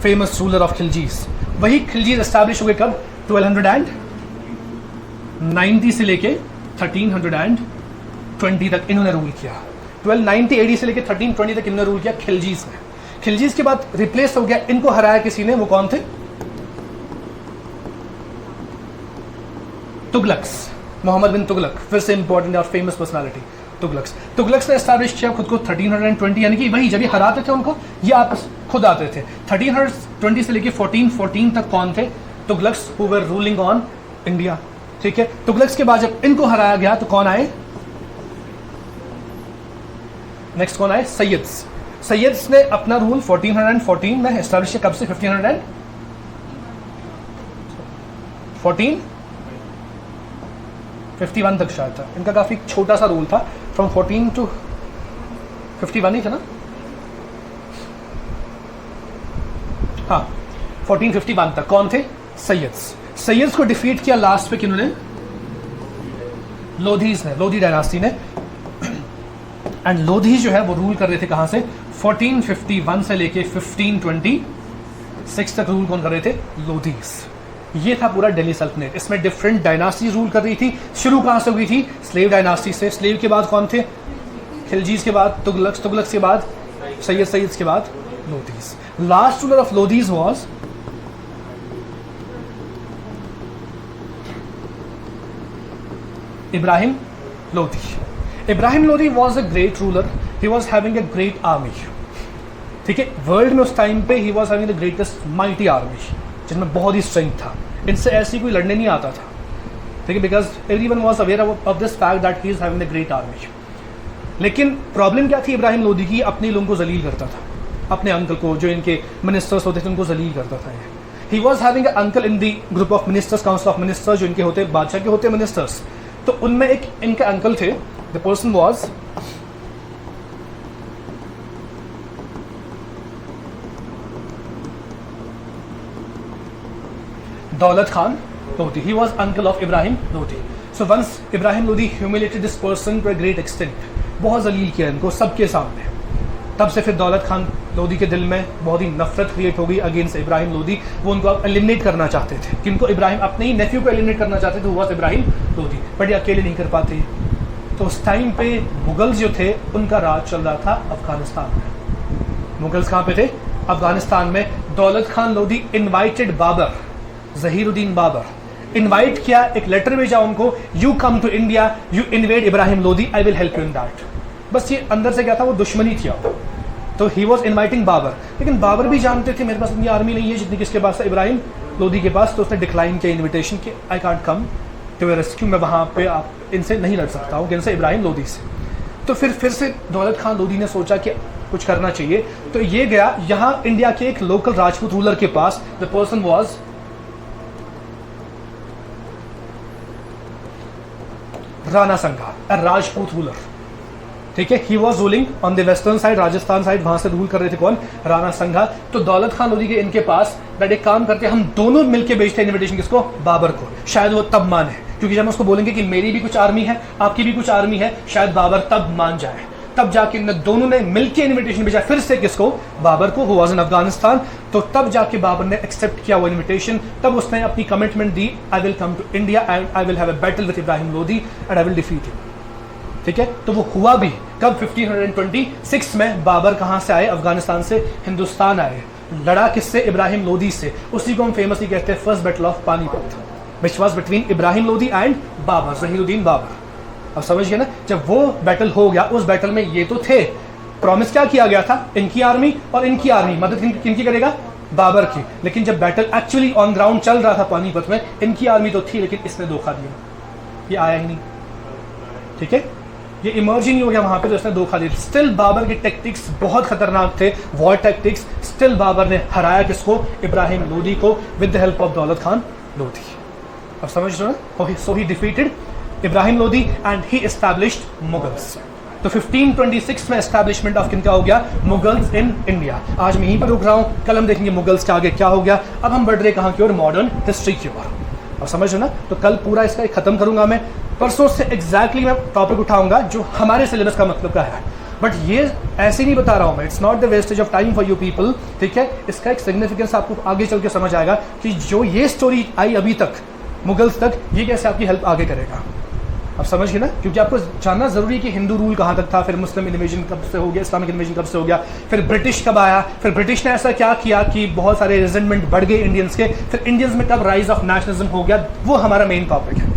famous ruler of Khiljis. वही खिलजीज एस्टैब्लिश हुए कब, 1290 से लेके 1320 तक इन्होंने रूल किया। 1290 AD से लेके 1320 तक इन्होंने रूल किया खिलजीज ने। खिलजीज के बाद रिप्लेस हो गया, इनको हराया किसी ने, वो कौन थे, तुगलक्स, मोहम्मद बिन तुगलक। फिर से इंपॉर्टेंट और फेमस पर्सनालिटी तुगलक्स। तुगलक्स ने एस्टैब्लिश किया खुद को 1320, यानी कि वही जब ये हराते थे उनको, ये आप खुद आते थे। 1320 से लेके 1414 तक कौन थे, Tughlaqs, who were ruling on India. ठीक है, तुगलक्स के बाद जब इनको हराया गया तो कौन आए, नेक्स्ट कौन आए, सैयद्स। सैयद्स ने अपना रूल 1414 में एस्टैब्लिश किया। कब से, 1551 तक शायद था इनका, काफी छोटा सा रूल था। फ्रॉम 14 to 51 ही था ना, हाँ 1451 तक। कौन थे? सैयद्स को डिफीट किया लास्ट पे किन्होंने? लोधीज ने, लोधी डायनास्टी ने। एंड लोधी जो है वो रूल कर रहे थे कहां से? 1451 से लेके 1526 तक रूल कौन कर रहे थे? लोधीज। ये था पूरा दिल्ली सल्तनत। इसमें डिफरेंट डायनास्टी रूल कर रही थी। शुरू कहां से हुई थी? स्लेव डायनास्टी से। स्लेव के बाद कौन थे? खिलजीज के बाद तुगलक, तुगलक के बाद सैयद्स के बाद Lodhi's. Last ruler of Lodhi's was Ibrahim Lodhi. Ibrahim Lodhi was a great ruler, he was having a great army. ठीक है, वर्ल्ड में उस टाइम पे he was having the greatest mighty army, जिनमें बहुत ही स्ट्रेंथ था। इनसे ऐसी कोई लड़ने नहीं आता था। ठीक है, because everyone was aware of this fact that he is having the great army. लेकिन प्रॉब्लम क्या थी इब्राहिम लोधी की? अपने लोगों को जलील करता था, अपने अंकल को, जो इनके मिनिस्टर्स होते थे उनको जलील करता था। He was having a uncle in the group of ministers, council of ministers, जो इनके होते बादशाह के होते मिनिस्टर्स। तो उनमें एक इनके अंकल थे, the person was Daulat Khan Lodhi. He was uncle of Ibrahim Lodhi. So once Ibrahim Lodhi humiliated this person to a great extent, बहुत जलील किया इनको सबके सामने। तब से फिर दौलत खान लोधी के दिल में बहुत ही नफरत क्रिएट हो गई अगेंस्ट इब्राहिम लोधी। वो उनको अब एलिमिनेट करना चाहते थे। किनको? इब्राहिम, अपने ही नेफ्यू को एलिमिनेट करना चाहते थे, वो इब्राहिम लोधी। बट ये अकेले नहीं कर पाते। तो उस टाइम पे मुगल्स जो थे उनका राज चल रहा था अफगानिस्तान में। मुगल्स कहाँ पे थे? अफगानिस्तान में। दौलत खान लोधी इन्वाइटेड बाबर, जहीरुद्दीन बाबर, इन्वाइट किया, एक लेटर भेजा उनको, you come to India, you invade Ibrahim Lodhi, I will help you in that. बस ये अंदर से क्या था? वो दुश्मनी थी। तो ही वॉज इन्वाइटिंग बाबर, लेकिन बाबर भी जानते थे मेरे पास इतनी आर्मी नहीं है जितनी किसके पास है, इब्राहिम लोधी के पास। तो उसने डिक्लाइन किया इन्विटेशन कि I can't come to your rescue, मैं वहाँ पे आप इनसे नहीं लड़ सकता हूँ, किनसे? इब्राहिम लोधी से। तो फिर से दौलत खान लोधी ने सोचा कि कुछ करना चाहिए। तो ये गया यहाँ इंडिया के एक लोकल राजपूत रूलर के पास। द पर्सन वॉज राणा संघा, अ राजपूत रूलर। ठीक है, he was ruling on the western side, Rajasthan side, वहां से रूल कर रहे थे कौन? राणा संघा। तो दौलत खान लोधी के इनके पास दैट एक काम करते, हम दोनों मिलके भेजते हैं इन्विटेशन किसको? बाबर को। शायद वो तब माने, क्योंकि जब हम उसको बोलेंगे कि मेरी भी कुछ आर्मी है, आपकी भी कुछ आर्मी है, शायद बाबर तब मान जाए। तब जाके इन दोनों ने मिलके इन्विटेशन भेजा फिर से किसको? बाबर को, हु वाज इन अफगानिस्तान। तो तब जाके बाबर ने एक्सेप्ट किया वो इन्विटेशन। तब उसने अपनी कमिटमेंट दी, I will come to India and I will have a battle with Ibrahim Lodhi and I will defeat him. ठीक है, तो वो हुआ भी। कब? 1526 में बाबर कहां से आए? अफगानिस्तान से हिंदुस्तान आए। लड़ा किससे? इब्राहिम लोधी से। उसी को हम फेमसली कहते हैं first battle of Panipat, which was between Ibrahim Lodhi and Babur, Zahiruddin Babur. अब समझ गए ना? जब वो बैटल हो गया, उस बैटल में ये तो थे, प्रॉमिस क्या किया गया था? इनकी आर्मी और इनकी आर्मी, मदद किनकी करेगा? बाबर की। लेकिन जब बैटल एक्चुअली ऑन ग्राउंड चल रहा था पानीपत में, इनकी आर्मी तो थी, लेकिन इसने धोखा दिया, ये आया ही नहीं। ठीक है, ये इमर्ज ही नहीं हो गया वहां पे, तो इसने धोखा दिया। स्टिल बाबर के टैक्टिक्स बहुत खतरनाक थे, वॉर टैक्टिक्स। स्टिल बाबर ने हराया किसको? इब्राहिम लोधी को, विद द हेल्प ऑफ दौलत खान लोधी। अब समझ रहे हो? So he defeated Ibrahim Lodhi and he established Mughals. तो 1526 में एस्टैब्लिशमेंट ऑफ किनका हो गया? Mughals in India. आज मैं यहीं पर रुक रहा हूँ, कल हम देखेंगे मुगल्स के आगे क्या हो गया। अब हम बढ़ रहे कहाँ की ओर? मॉडर्न हिस्ट्री की ओर। अब समझ रहे हो ना? तो कल पूरा इसका खत्म करूंगा मैं। परसों से एग्जैक्टली मैं टॉपिक उठाऊंगा जो हमारे सिलेबस का मतलब का है। बट ये ऐसे नहीं बता रहा हूं मैं, it's not the wastage of time for you people. ठीक है, इसका एक सिग्निफिकेंस आपको आगे चल के समझ आएगा कि जो ये स्टोरी आई अभी तक मुगल्स तक, ये कैसे आपकी हेल्प आगे करेगा। अब समझ गए ना? क्योंकि आपको जानना जरूरी है कि हिंदू रूल कहाँ तक था, फिर मुस्लिम इन्वेजन कब से हो गया, इस्लामिक इन्वेजन कब से हो गया, फिर ब्रिटिश कब आया, फिर ब्रिटिश ने ऐसा क्या किया कि बहुत सारे रिजेंटमेंट बढ़ गए इंडियंस के, फिर इंडियंस में कब राइज ऑफ नेशनलिज्म हो गया। वो हमारा मेन टॉपिक है।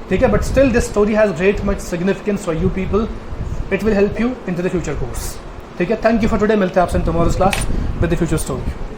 ठीक है, but still this story has great much significance for you people. It will help you in to the future course. ठीक है, थैंक यू फॉर टुडे। मिलते हैं आपसे in tomorrow's class with the future story.